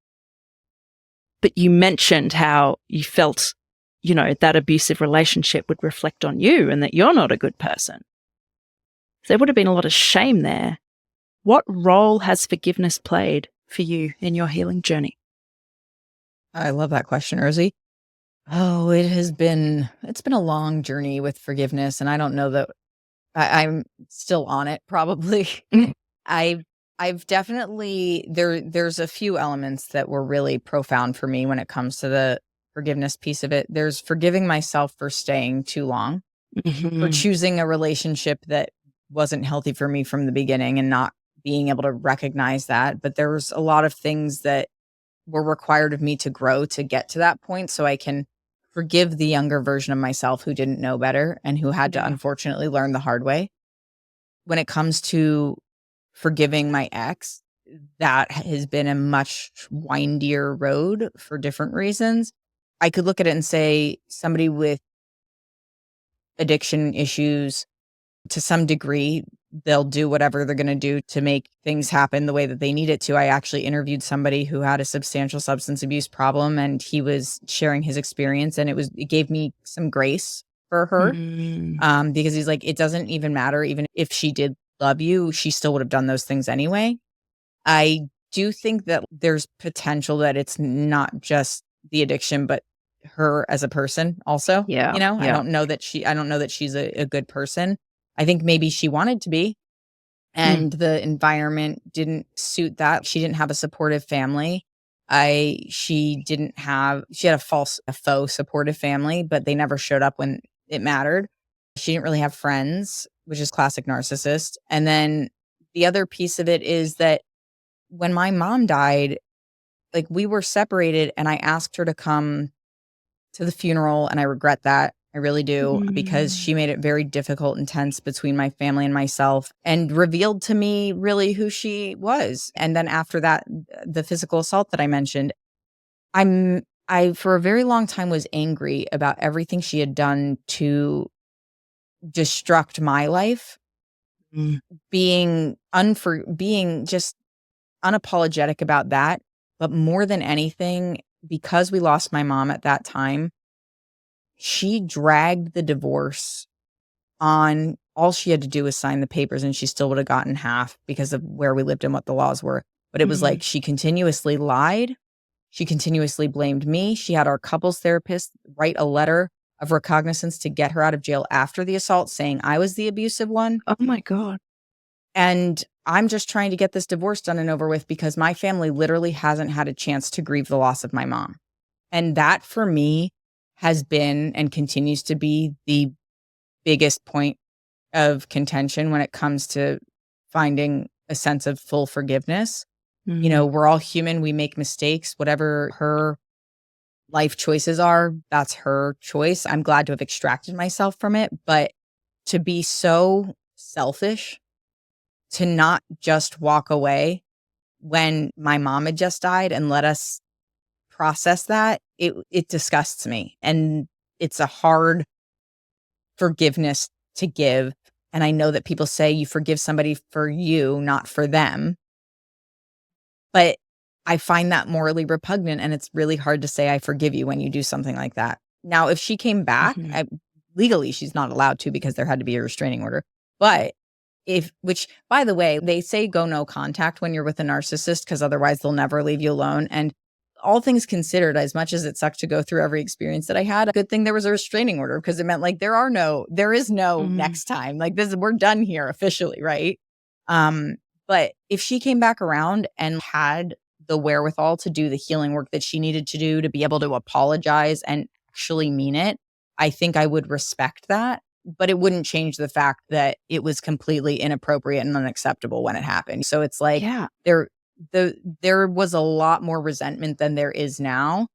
But you mentioned how you felt, that abusive relationship would reflect on you and that you're not a good person. There would have been a lot of shame there. What role has forgiveness played for you in your healing journey? I love that question, Rosie. Oh, it's been a long journey with forgiveness, and I don't know that I'm still on it, probably. I've definitely, there's a few elements that were really profound for me when it comes to the forgiveness piece of it. There's forgiving myself for staying too long, for choosing a relationship that wasn't healthy for me from the beginning and not being able to recognize that. But there was a lot of things that were required of me to grow to get to that point so I can forgive the younger version of myself who didn't know better and who had to Yeah. unfortunately learn the hard way. When it comes to forgiving my ex, that has been a much windier road for different reasons. I could look at it and say somebody with addiction issues, to some degree, they'll do whatever they're going to do to make things happen the way that they need it to. I actually interviewed somebody who had a substantial substance abuse problem, and he was sharing his experience, and it gave me some grace for her. Because he's like, it doesn't even matter. Even if she did love you, she still would have done those things anyway. I do think that there's potential that it's not just the addiction, but her as a person also. Yeah. I don't know that she's a good person. I think maybe she wanted to be, and the environment didn't suit that. She didn't have a supportive family. She had a faux supportive family, but they never showed up when it mattered. She didn't really have friends, which is classic narcissist. And then the other piece of it is that when my mom died, like, we were separated, and I asked her to come to the funeral, and I regret that. I really do, because she made it very difficult and tense between my family and myself, and revealed to me really who she was. And then after that, the physical assault that I mentioned, I for a very long time was angry about everything she had done to destruct my life, being just unapologetic about that. But more than anything, because we lost my mom at that time, she dragged the divorce on. All she had to do was sign the papers, and she still would have gotten half because of where we lived and what the laws were. But it was like she continuously lied. She continuously blamed me. She had our couples therapist write a letter of recognizance to get her out of jail after the assault, saying I was the abusive one. Oh my God. And I'm just trying to get this divorce done and over with because my family literally hasn't had a chance to grieve the loss of my mom. And that, for me, has been and continues to be the biggest point of contention when it comes to finding a sense of full forgiveness. We're all human. We make mistakes. Whatever her life choices are, that's her choice. I'm glad to have extracted myself from it. But to be so selfish, to not just walk away when my mom had just died and let us process that, it disgusts me. And it's a hard forgiveness to give. And I know that people say you forgive somebody for you, not for them. But I find that morally repugnant, and it's really hard to say I forgive you when you do something like that. Now, if she came back, legally she's not allowed to because there had to be a restraining order. But which, by the way, they say go no contact when you're with a narcissist because otherwise they'll never leave you alone. And all things considered, as much as it sucked to go through every experience that I had, a good thing there was a restraining order, because it meant like there is no next time. Like, we're done here officially, right? But if she came back around and had the wherewithal to do the healing work that she needed to do, to be able to apologize and actually mean it, I think I would respect that. But it wouldn't change the fact that it was completely inappropriate and unacceptable when it happened. So it's like, there was a lot more resentment than there is now.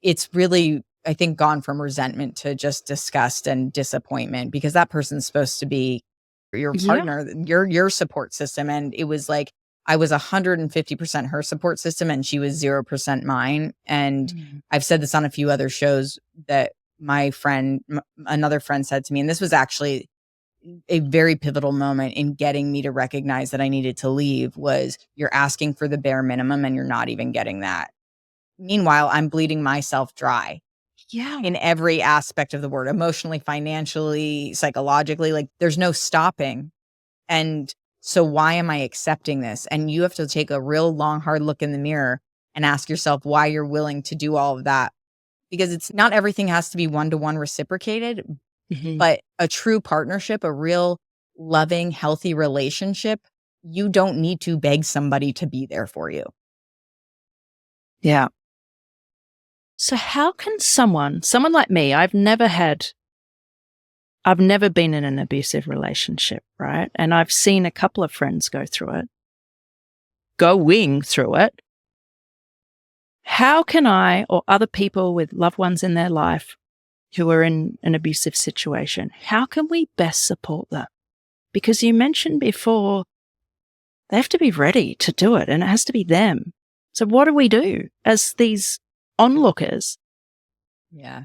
It's really, I think, gone from resentment to just disgust and disappointment, because that person's supposed to be your partner, your support system. And it was like, I was 150% her support system and she was 0% mine. And I've said this on a few other shows that another friend said to me, and this was actually a very pivotal moment in getting me to recognize that I needed to leave, was, you're asking for the bare minimum and you're not even getting that. Meanwhile, I'm bleeding myself dry. In every aspect of the word, emotionally, financially, psychologically, like, there's no stopping. And so why am I accepting this? And you have to take a real long, hard look in the mirror and ask yourself why you're willing to do all of that. Because it's not everything has to be one-to-one reciprocated, but a true partnership, a real loving, healthy relationship, you don't need to beg somebody to be there for you. Yeah. So how can someone like me, I've never had I've never been in an abusive relationship, right? And I've seen a couple of friends going through it. How can I, or other people with loved ones in their life who are in an abusive situation, how can we best support them? Because you mentioned before, they have to be ready to do it and it has to be them. So what do we do as these onlookers? Yeah.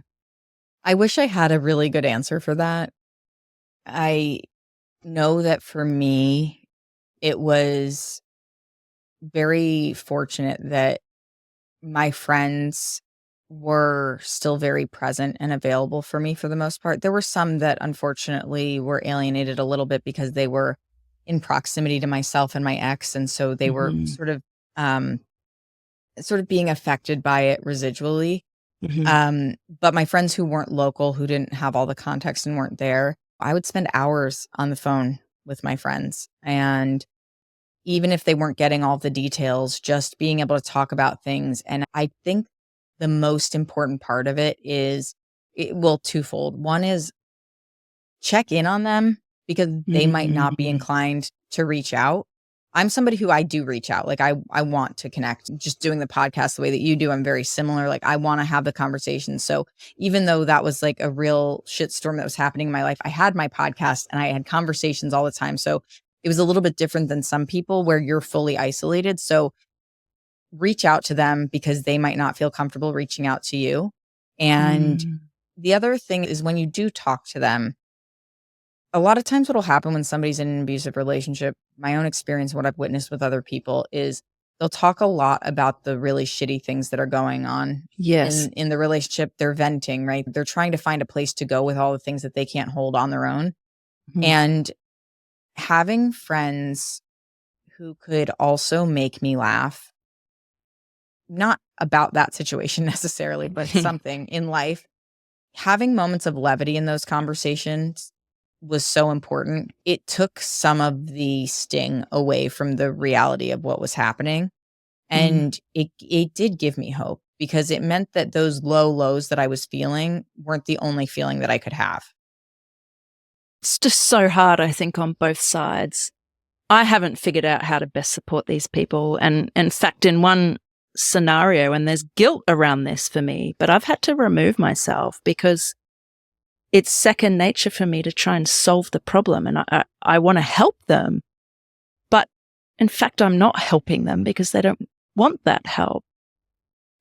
I wish I had a really good answer for that. I know that for me, it was very fortunate that my friends were still very present and available for me for the most part. There were some that unfortunately were alienated a little bit because they were in proximity to myself and my ex. And so they were sort of being affected by it residually. But my friends who weren't local, who didn't have all the context and weren't there, I would spend hours on the phone with my friends. And even if they weren't getting all the details, just being able to talk about things. And I think the most important part of it is, twofold. One is check in on them because they might not be inclined to reach out. I'm somebody who I do reach out. Like I want to connect. Just doing the podcast the way that you do, I'm very similar. Like I want to have the conversation. So even though that was like a real shitstorm that was happening in my life, I had my podcast and I had conversations all the time. So it was a little bit different than some people where you're fully isolated. So reach out to them because they might not feel comfortable reaching out to you. And the other thing is when you do talk to them, a lot of times what'll happen when somebody's in an abusive relationship, my own experience, what I've witnessed with other people is they'll talk a lot about the really shitty things that are going on in the relationship. They're venting, right? They're trying to find a place to go with all the things that they can't hold on their own. And having friends who could also make me laugh, not about that situation necessarily, but something in life, having moments of levity in those conversations was so important. It took some of the sting away from the reality of what was happening. And it did give me hope because it meant that those low lows that I was feeling weren't the only feeling that I could have. It's just so hard, I think, on both sides. I haven't figured out how to best support these people. And in fact, in one scenario, and there's guilt around this for me, but I've had to remove myself because it's second nature for me to try and solve the problem. And I want to help them. But in fact, I'm not helping them because they don't want that help.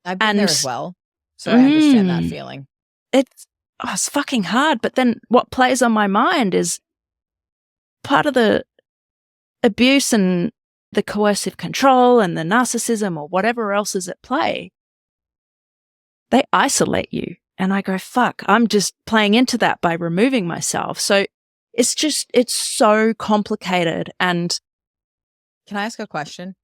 I've been there as well. So I understand that feeling. It's fucking hard. But then what plays on my mind is part of the abuse and the coercive control and the narcissism or whatever else is at play. They isolate you. And I go, fuck, I'm just playing into that by removing myself. So it's so complicated. And can I ask a question?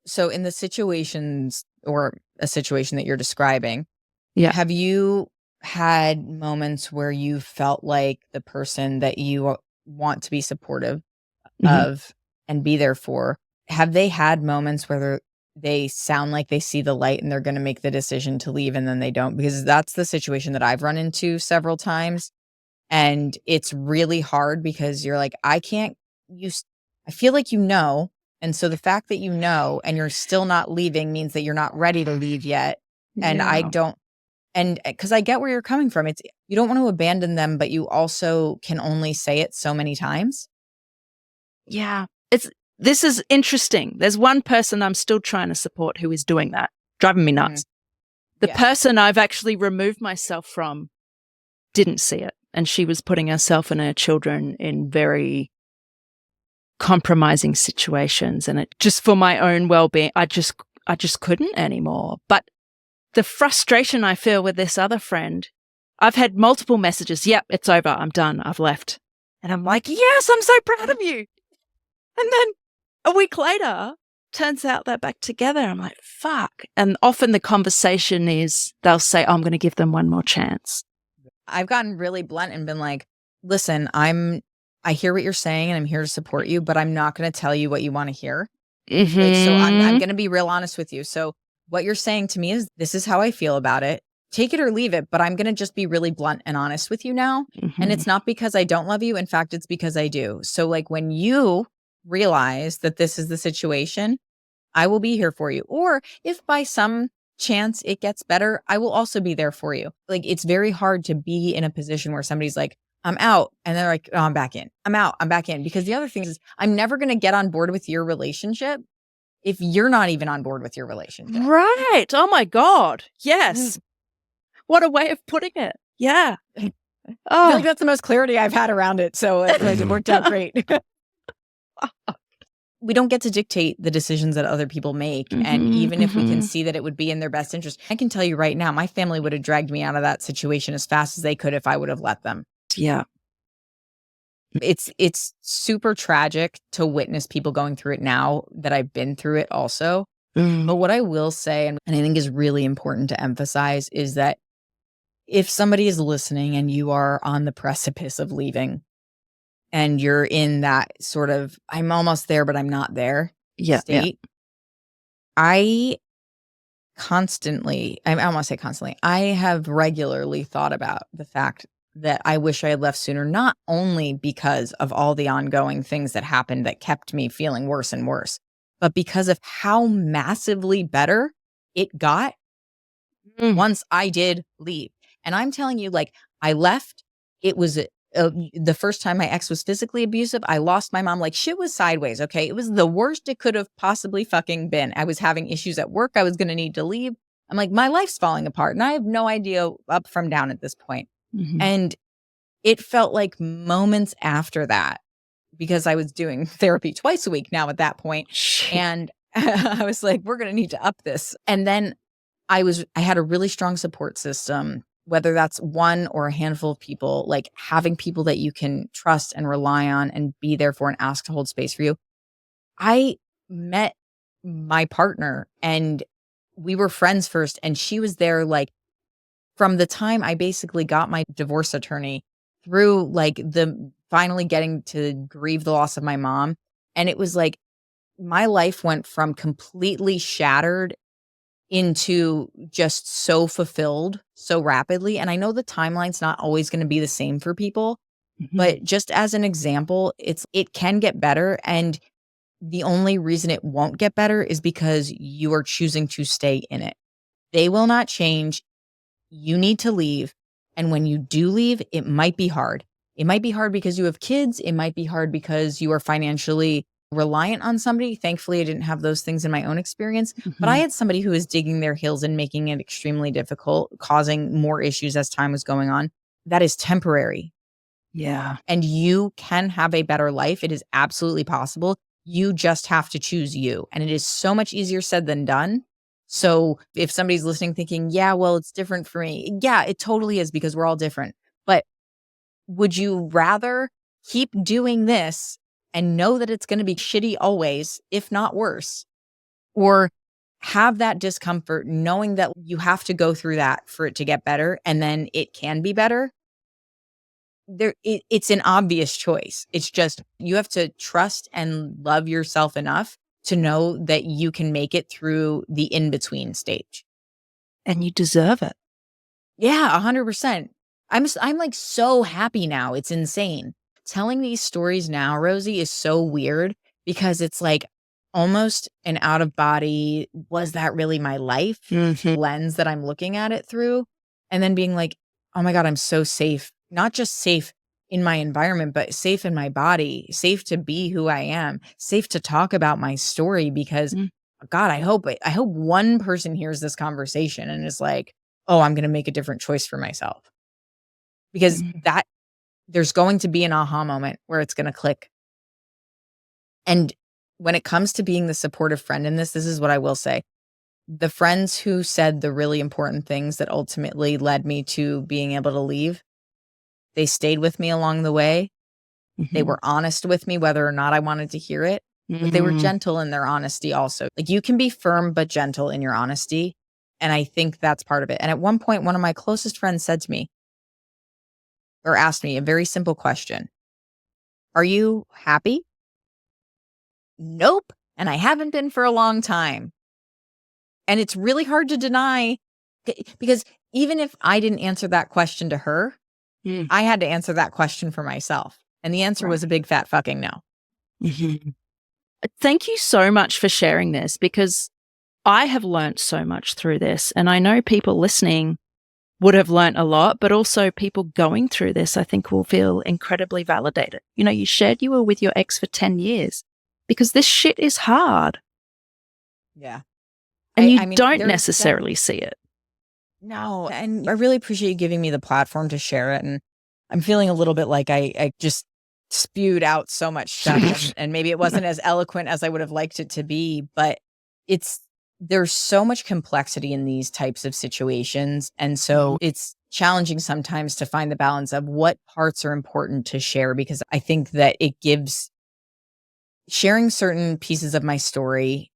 So in the situations or a situation that you're describing, have you had moments where you felt like the person that you want to be supportive of and be there for, have they had moments where they sound like they see the light and they're going to make the decision to leave and then they don't? Because that's the situation that I've run into several times. And it's really hard because you're like, I feel like and so the fact that you know and you're still not leaving means that you're not ready to leave yet. And and because I get where you're coming from. It's, you don't want to abandon them, but you also can only say it so many times. Yeah. This is interesting. There's one person I'm still trying to support who is doing that, driving me nuts. The person I've actually removed myself from didn't see it. And she was putting herself and her children in very compromising situations. And it just for my own well-being, I just couldn't anymore. But the frustration I feel with this other friend, I've had multiple messages. Yep, it's over. I'm done. I've left. And I'm like, yes, I'm so proud of you. And then a week later, turns out they're back together. I'm like, fuck. And often the conversation is they'll say, oh, I'm going to give them one more chance. I've gotten really blunt and been like, listen, I hear what you're saying and I'm here to support you, but I'm not going to tell you what you want to hear. Like, so I'm going to be real honest with you. So what you're saying to me is, this is how I feel about it. take it or leave it, but I'm going to just be really blunt and honest with you now. Mm-hmm. And it's not because I don't love you. In fact, it's because I do. So like when you realize that this is the situation, I will be here for you. Or if by some chance it gets better, I will also be there for you. Like it's very hard to be in a position where somebody's like, I'm out. And they're like, oh, I'm back in. I'm out. I'm back in. Because the other thing is I'm never going to get on board with your relationship if you're not even on board with your relationship. Right. Oh my God. Yes. What a way of putting it. Yeah. I feel like that's the most clarity I've had around it. So it worked out great. We don't get to dictate the decisions that other people make. And even if we can see that it would be in their best interest, I can tell you right now, my family would have dragged me out of that situation as fast as they could if I would have let them. Yeah. It's super tragic to witness people going through it now that I've been through it also. But what I will say, and I think is really important to emphasize, is that if somebody is listening and you are on the precipice of leaving and you're in that sort of, I'm almost there, but I'm not there state, I constantly, I don't want to say constantly, I have regularly thought about the fact that I wish I had left sooner, not only because of all the ongoing things that happened that kept me feeling worse and worse, but because of how massively better it got once I did leave. And I'm telling you, like, I left. It was the first time my ex was physically abusive. I lost my mom. Like, shit was sideways. Okay. It was the worst it could have possibly fucking been. I was having issues at work. I was going to need to leave. I'm like, my life's falling apart. And I have no idea up from down at this point. And it felt like moments after that, because I was doing therapy twice a week now at that point. And I was like, we're going to need to up this. And then I had a really strong support system, whether that's one or a handful of people, like having people that you can trust and rely on and be there for and ask to hold space for you. I met my partner and we were friends first. And she was there like from the time I basically got my divorce attorney through like the finally getting to grieve the loss of my mom. And it was like my life went from completely shattered into just so fulfilled so rapidly. And I know the timeline's not always going to be the same for people, but just as an example, it can get better. And the only reason it won't get better is because you are choosing to stay in it. They will not change. You need to leave. And when you do leave, it might be hard. It might be hard because you have kids. It might be hard because you are financially reliant on somebody. Thankfully, I didn't have those things in my own experience, but I had somebody who was digging their heels and making it extremely difficult, causing more issues as time was going on. That is temporary. Yeah. And you can have a better life. It is absolutely possible. You just have to choose you. And it is so much easier said than done. So if somebody's listening thinking, yeah, well, it's different for me. Yeah, it totally is because we're all different. But would you rather keep doing this and know that it's going to be shitty always, if not worse, or have that discomfort knowing that you have to go through that for it to get better and then it can be better? It's an obvious choice. It's just you have to trust and love yourself enough to know that you can make it through the in-between stage. And you deserve it. Yeah, 100%. I'm like so happy now. It's insane. Telling these stories now, Rosie, is so weird because it's like almost an out of body, was that really my life lens that I'm looking at it through? And then being like, oh my God, I'm so safe. Not just safe in my environment, but safe in my body, safe to be who I am, safe to talk about my story because God, I hope one person hears this conversation and is like, oh, I'm going to make a different choice for myself. Because there's going to be an aha moment where it's going to click. And when it comes to being the supportive friend in this is what I will say. The friends who said the really important things that ultimately led me to being able to leave, they stayed with me along the way. They were honest with me, whether or not I wanted to hear it, but they were gentle in their honesty also. Like you can be firm, but gentle in your honesty. And I think that's part of it. And at one point, one of my closest friends said to me, or asked me a very simple question. Are you happy? Nope. And I haven't been for a long time. And it's really hard to deny Because even if I didn't answer that question to her, I had to answer that question for myself. And the answer was a big fat fucking no. Mhm. Thank you so much for sharing this, because I have learnt so much through this. And I know people listening would have learnt a lot, but also people going through this, I think, will feel incredibly validated. You know, you shared you were with your ex for 10 years because this shit is hard. Yeah. And I you mean, don't there's necessarily see it. No. And I really appreciate you giving me the platform to share it. And I'm feeling a little bit like I just spewed out so much stuff and maybe it wasn't as eloquent as I would have liked it to be, but there's so much complexity in these types of situations. And so it's challenging sometimes to find the balance of what parts are important to share, because I think that it gives sharing certain pieces of my story.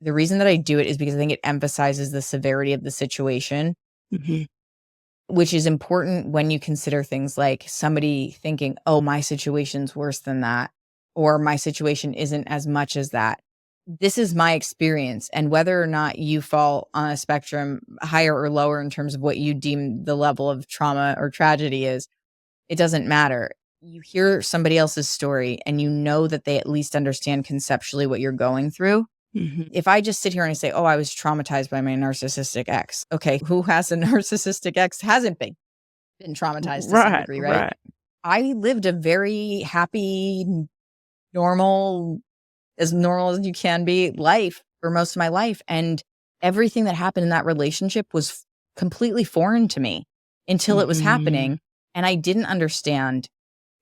The reason that I do it is because I think it emphasizes the severity of the situation, Mhm. which is important when you consider things like somebody thinking, oh, my situation's worse than that, or my situation isn't as much as that. This is my experience. And whether or not you fall on a spectrum higher or lower in terms of what you deem the level of trauma or tragedy is, it doesn't matter. You hear somebody else's story and you know that they at least understand conceptually what you're going through. Mhm. If I just sit here and I say, oh, I was traumatized by my narcissistic ex. Okay, who has a narcissistic ex hasn't been traumatized to some degree, right? Right. I lived a very happy, normal, as normal as you can be life for most of my life. And everything that happened in that relationship was completely foreign to me until it was Mhm. happening. And I didn't understand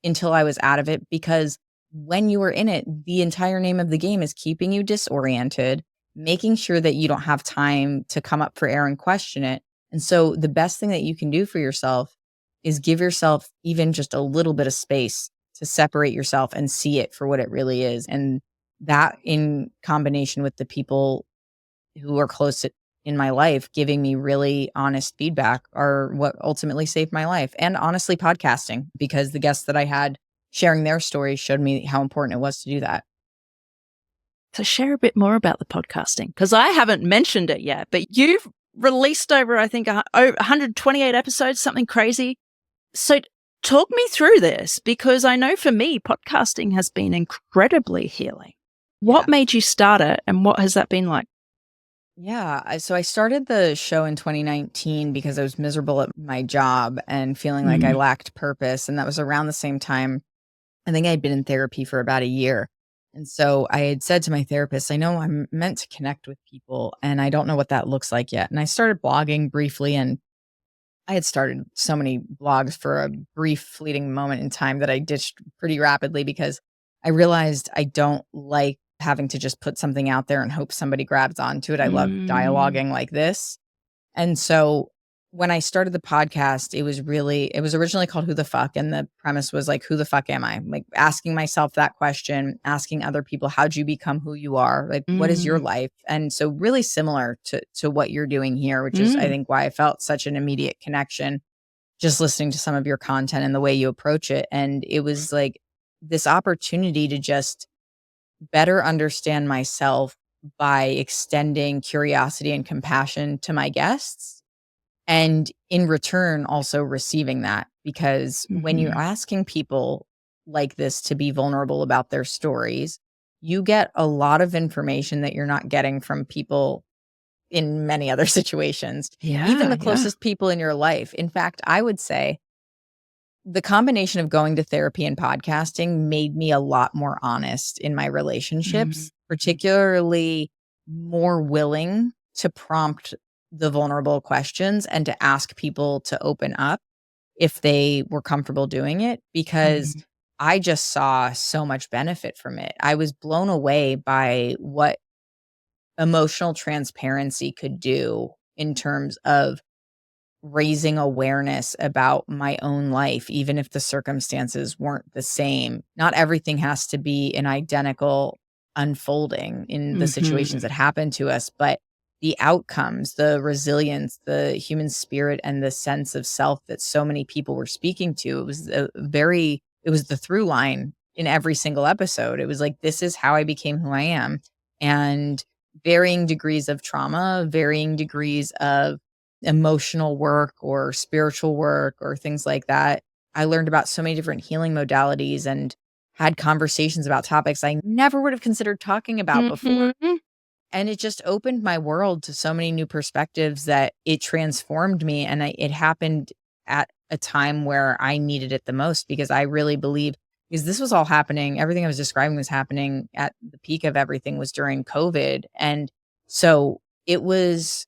until I was out of it, because when you were in it, the entire name of the game is keeping you disoriented, making sure that you don't have time to come up for air and question it. And so the best thing that you can do for yourself is give yourself even just a little bit of space to separate yourself and see it for what it really is. And that, in combination with the people who are in my life giving me really honest feedback, are what ultimately saved my life. And honestly, podcasting, because the guests that I had sharing their stories showed me how important it was to do that. So share a bit more about the podcasting, because I haven't mentioned it yet, but you've released over, I think, 128 episodes, something crazy. So talk me through this, because I know for me, podcasting has been incredibly healing. What Yeah. made you start it, and what has that been like? Yeah. So I started the show in 2019 because I was miserable at my job and feeling like I lacked purpose. And that was around the same time I think I'd been in therapy for about a year. And so I had said to my therapist, I know I'm meant to connect with people and I don't know what that looks like yet. And I started blogging briefly, and I had started so many blogs for a brief fleeting moment in time that I ditched pretty rapidly, because I realized I don't like having to just put something out there and hope somebody grabs onto it. I love Mm. dialoguing like this. And so when I started the podcast, it was originally called Who the Fuck. And the premise was like, who the fuck am I? Like asking myself that question, asking other people, how'd you become who you are? Like, what is your Mm. life? And so really similar to what you're doing here, which is, I Mm. think, why I felt such an immediate connection just listening to some of your content and the way you approach it. And it was like this opportunity to just better understand myself by extending curiosity and compassion to my guests, and in return, also receiving that. Because when you're Mhm. asking people like this to be vulnerable about their stories, you get a lot of information that you're not getting from people in many other situations, even Yeah, the yeah. closest people in your life. In fact, I would say the combination of going to therapy and podcasting made me a lot more honest in my Mhm. relationships, particularly more willing to prompt the vulnerable questions and to ask people to open up if they were comfortable doing it, because Mhm. I just saw so much benefit from it. I was blown away by what emotional transparency could do in terms of raising awareness about my own life, even if the circumstances weren't the same. Not everything has to be an identical unfolding in the situations Mhm. that happen to us, but the outcomes, the resilience, the human spirit, and the sense of self that so many people were speaking to, it was the through line in every single episode. It was like, this is how I became who I am. And varying degrees of trauma, varying degrees of emotional work or spiritual work or things like that. I learned about so many different healing modalities and had conversations about topics I never would have considered talking about before. Mhm. And it just opened my world to so many new perspectives that it transformed me. And it happened at a time where I needed it the most, because I really believe, because this was all happening, everything I was describing was happening at the peak of everything was during COVID. And so it was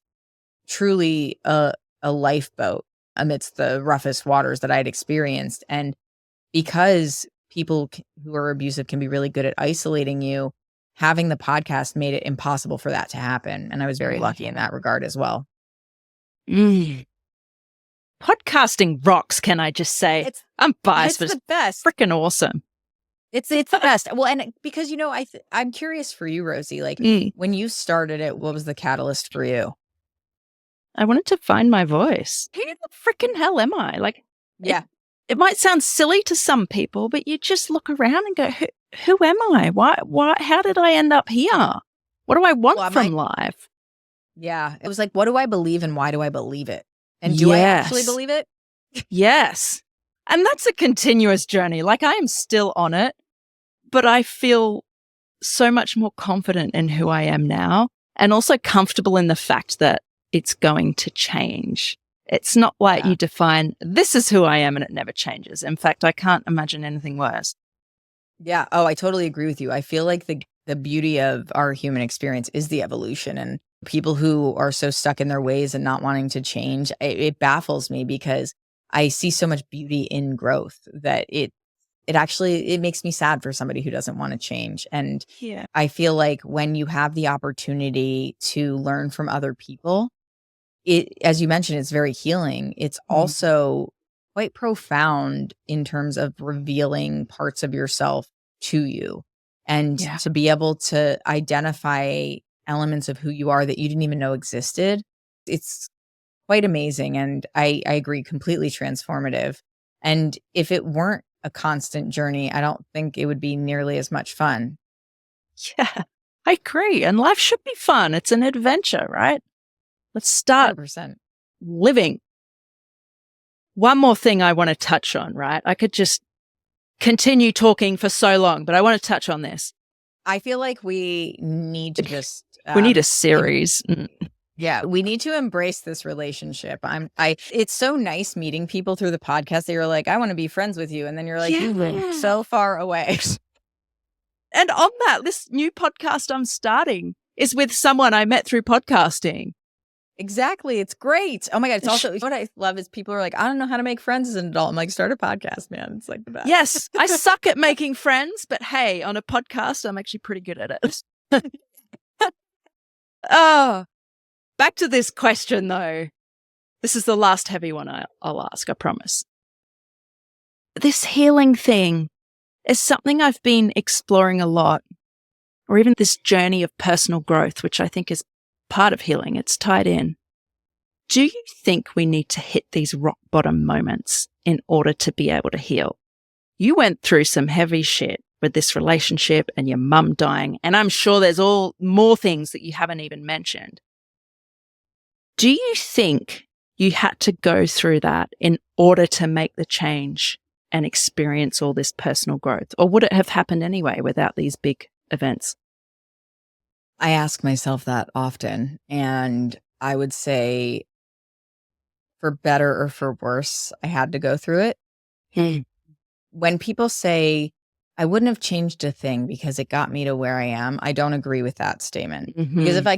truly a lifeboat amidst the roughest waters that I'd experienced. And because people who are abusive can be really good at isolating you, having the podcast made it impossible for that to happen. And I was very lucky in that regard as well. Mm. Podcasting rocks, can I just say? I'm biased, but It's the best. Freaking awesome. It's the best. Well, and because, I'm curious for you, Rosie, like when you started it, what was the catalyst for you? I wanted to find my voice. Who the freaking hell am I? Like, yeah. It might sound silly to some people, but you just look around and go, who am I? Why, how did I end up here? What do I want from life? Yeah. It was like, what do I believe and why do I believe it? And do I actually believe it? Yes. And that's a continuous journey. Like, I am still on it, but I feel so much more confident in who I am now, and also comfortable in the fact that it's going to change. It's not like you define, this is who I am, and it never changes. In fact, I can't imagine anything worse. Yeah. Oh, I totally agree with you. I feel like the beauty of our human experience is the evolution, and people who are so stuck in their ways and not wanting to change, it baffles me, because I see so much beauty in growth that it makes me sad for somebody who doesn't want to change. And I feel like when you have the opportunity to learn from other people, as you mentioned, it's very healing. It's also quite profound in terms of revealing parts of yourself to you, and to be able to identify elements of who you are that you didn't even know existed. It's quite amazing. And I agree, completely transformative. And if it weren't a constant journey, I don't think it would be nearly as much fun. Yeah, I agree. And life should be fun. It's an adventure, right? Let's start 100%. living. One more thing I want to touch on, right? I could just continue talking for so long, but I want to touch on this. I feel like we need to just... we need a series. Yeah, we need to embrace this relationship. It's so nice meeting people through the podcast. They were like, I want to be friends with you. And then you're like, you live so far away. And on that, this new podcast I'm starting is with someone I met through podcasting. Exactly. It's great. Oh my God. It's also, what I love is people are like, I don't know how to make friends as an adult. I'm like, start a podcast, man. It's like the best. Yes. I suck at making friends, but hey, on a podcast, I'm actually pretty good at it. Oh, back to this question though. This is the last heavy one I'll ask, I promise. This healing thing is something I've been exploring a lot, or even this journey of personal growth, which I think is part of healing. It's tied in. Do you think we need to hit these rock bottom moments in order to be able to heal? You went through some heavy shit with this relationship and your mum dying, and I'm sure there's all more things that you haven't even mentioned. Do you think you had to go through that in order to make the change and experience all this personal growth? Or would it have happened anyway without these big events? I ask myself that often, and I would say, for better or for worse, I had to go through it. When people say, I wouldn't have changed a thing because it got me to where I am, I don't agree with that statement. Because if I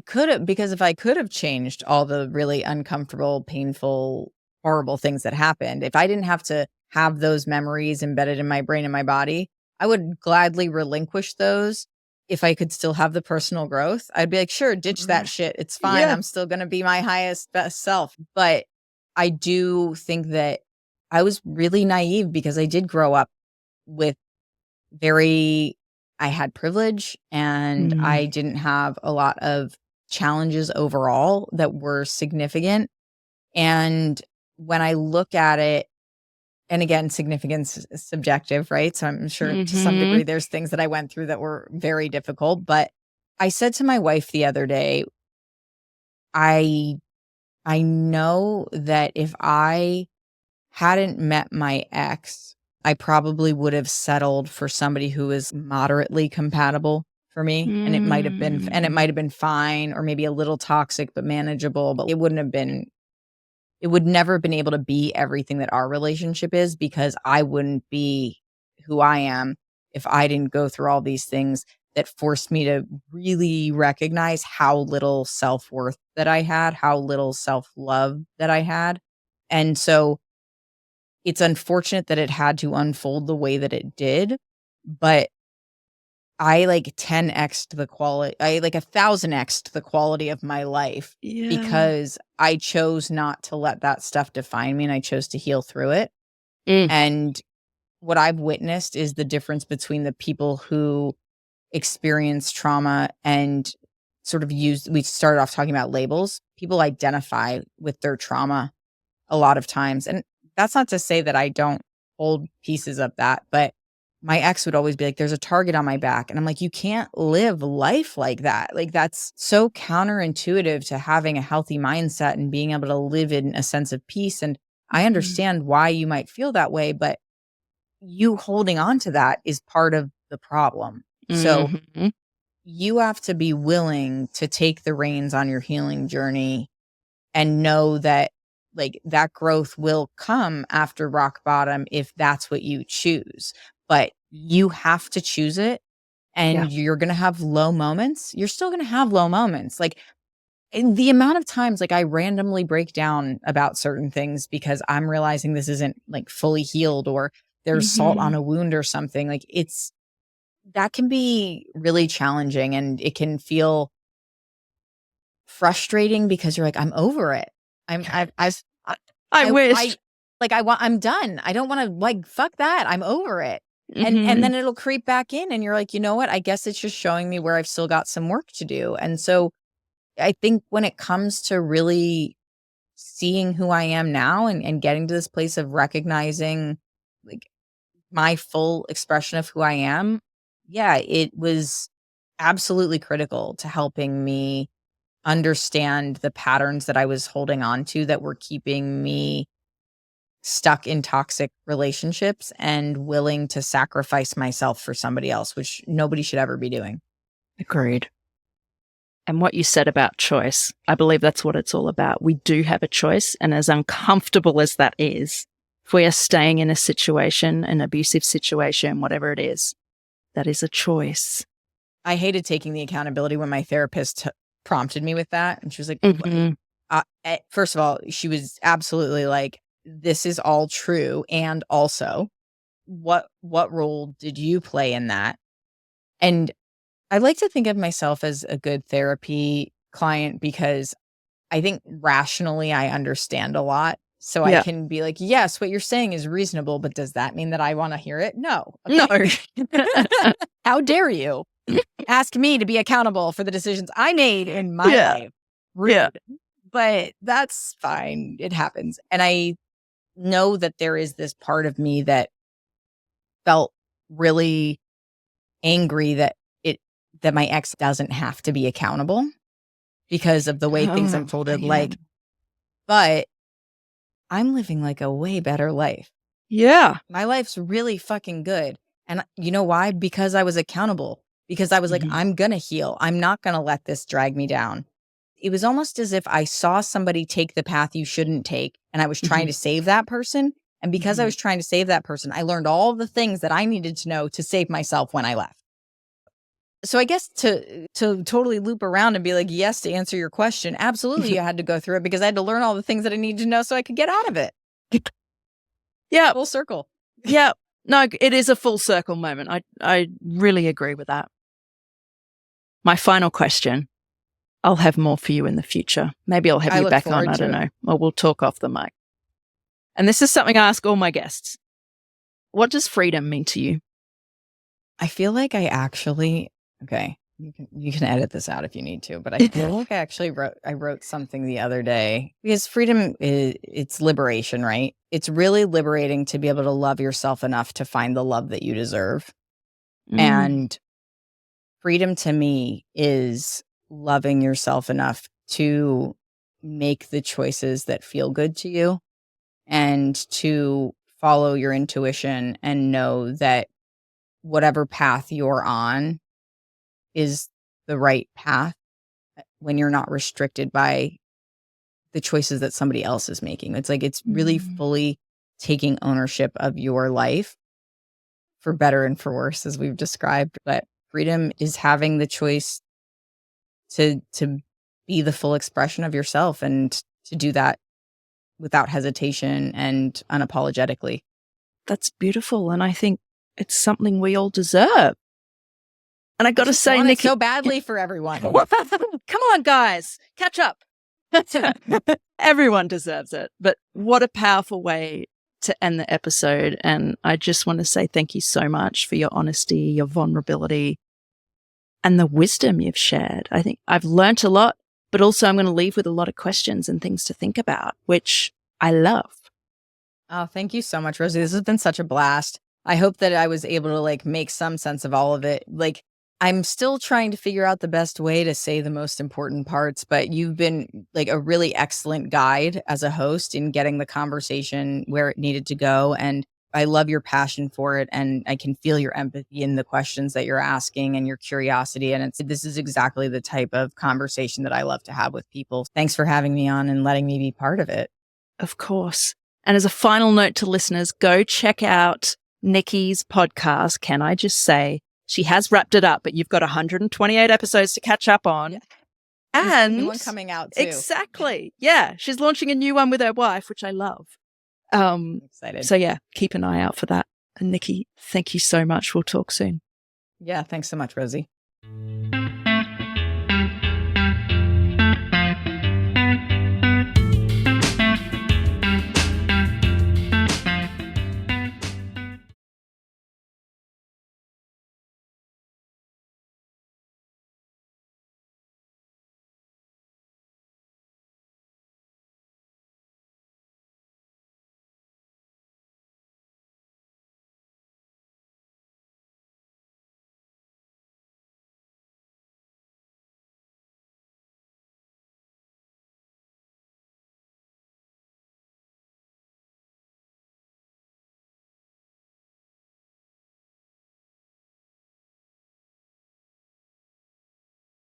could have changed all the really uncomfortable, painful, horrible things that happened, if I didn't have to have those memories embedded in my brain and my body, I would gladly relinquish those. If I could still have the personal growth, I'd be like, sure, ditch that shit. It's fine. Yeah. I'm still going to be my highest, best self. But I do think that I was really naive, because I did grow up with I had privilege, and I didn't have a lot of challenges overall that were significant. And when I look at it, and again, significance is subjective, right? So I'm sure to some degree there's things that I went through that were very difficult. But I said to my wife the other day, I I know that if I hadn't met my ex, I probably would have settled for somebody who is moderately compatible for me. And it might have been fine, or maybe a little toxic but manageable, but it would never have been able to be everything that our relationship is, because I wouldn't be who I am if I didn't go through all these things that forced me to really recognize how little self-worth that I had, how little self-love that I had. And so it's unfortunate that it had to unfold the way that it did, but I like 10x'd the quality, I like 1000x'd the quality of my life because I chose not to let that stuff define me, and I chose to heal through it. And what I've witnessed is the difference between the people who experience trauma and sort of we started off talking about labels. People identify with their trauma a lot of times. And that's not to say that I don't hold pieces of that, but my ex would always be like, there's a target on my back. And I'm like, you can't live life like that. Like, that's so counterintuitive to having a healthy mindset and being able to live in a sense of peace. And I understand why you might feel that way, but you holding on to that is part of the problem. So you have to be willing to take the reins on your healing journey and know that like that growth will come after rock bottom if that's what you choose. But you have to choose it, and you're going to have low moments. You're still going to have low moments. Like, in the amount of times like I randomly break down about certain things because I'm realizing this isn't like fully healed, or there's salt on a wound or something, like that can be really challenging, and it can feel frustrating because you're like, I'm over it. I wish. I'm done. I don't want to, like, fuck that. I'm over it. And then it'll creep back in, and you're like, you know what? I guess it's just showing me where I've still got some work to do. And so I think when it comes to really seeing who I am now, and getting to this place of recognizing like my full expression of who I am, it was absolutely critical to helping me understand the patterns that I was holding on to that were keeping me stuck in toxic relationships and willing to sacrifice myself for somebody else, which nobody should ever be doing. Agreed. And what you said about choice, I believe that's what it's all about. We do have a choice. And as uncomfortable as that is, if we are staying in a situation, an abusive situation, whatever it is, that is a choice. I hated taking the accountability when my therapist prompted me with that. And she was like, first of all, she was absolutely like, this is all true. And also, what role did you play in that? And I like to think of myself as a good therapy client because I think rationally I understand a lot. So I can be like, yes, what you're saying is reasonable, but does that mean that I want to hear it? No. Okay. No. How dare you ask me to be accountable for the decisions I made in my life? Rude. Yeah. But that's fine. It happens. And I know that there is this part of me that felt really angry that my ex doesn't have to be accountable because of the way things unfolded. Like, but I'm living like a way better life. Yeah. My life's really fucking good. And you know why? Because I was accountable. Because I was like, I'm going to heal. I'm not going to let this drag me down. It was almost as if I saw somebody take the path you shouldn't take, and I was trying to save that person. And because I was trying to save that person, I learned all the things that I needed to know to save myself when I left. So I guess to totally loop around and be like, yes, to answer your question, absolutely you had to go through it because I had to learn all the things that I needed to know so I could get out of it. Yeah. Full circle. Yeah. No, it is a full circle moment. I really agree with that. My final question. I'll have more for you in the future. Maybe I'll have you back on. I don't know. Or we'll talk off the mic. And this is something I ask all my guests. What does freedom mean to you? I feel like I actually, okay, you can edit this out if you need to, but I feel like I wrote something the other day, because freedom it's liberation, right? It's really liberating to be able to love yourself enough to find the love that you deserve. And freedom to me is loving yourself enough to make the choices that feel good to you and to follow your intuition and know that whatever path you're on is the right path when you're not restricted by the choices that somebody else is making. It's like it's really fully taking ownership of your life, for better and for worse, as we've described. But freedom is having the choice to be the full expression of yourself and to do that without hesitation and unapologetically. That's beautiful. And I think it's something we all deserve. And I got to say, Nikki, so badly for everyone. Come on, guys, catch up. Everyone deserves it. But what a powerful way to end the episode. And I just want to say thank you so much for your honesty, your vulnerability, and the wisdom you've shared. I think I've learnt a lot, but also I'm going to leave with a lot of questions and things to think about, which I love. Oh, thank you so much, Rosie. This has been such a blast. I hope that I was able to make some sense of all of it. I'm still trying to figure out the best way to say the most important parts, but you've been a really excellent guide as a host in getting the conversation where it needed to go. And I love your passion for it. And I can feel your empathy in the questions that you're asking and your curiosity. And this is exactly the type of conversation that I love to have with people. Thanks for having me on and letting me be part of it. Of course. And as a final note to listeners, go check out Nikki's podcast. Can I just say, she has wrapped it up, but you've got 128 episodes to catch up on. Yeah. And a new one coming out too. Exactly. Yeah. She's launching a new one with her wife, which I love. I'm excited. So yeah, keep an eye out for that. And Nikki, thank you so much. We'll talk soon. Yeah. Thanks so much, Rosie.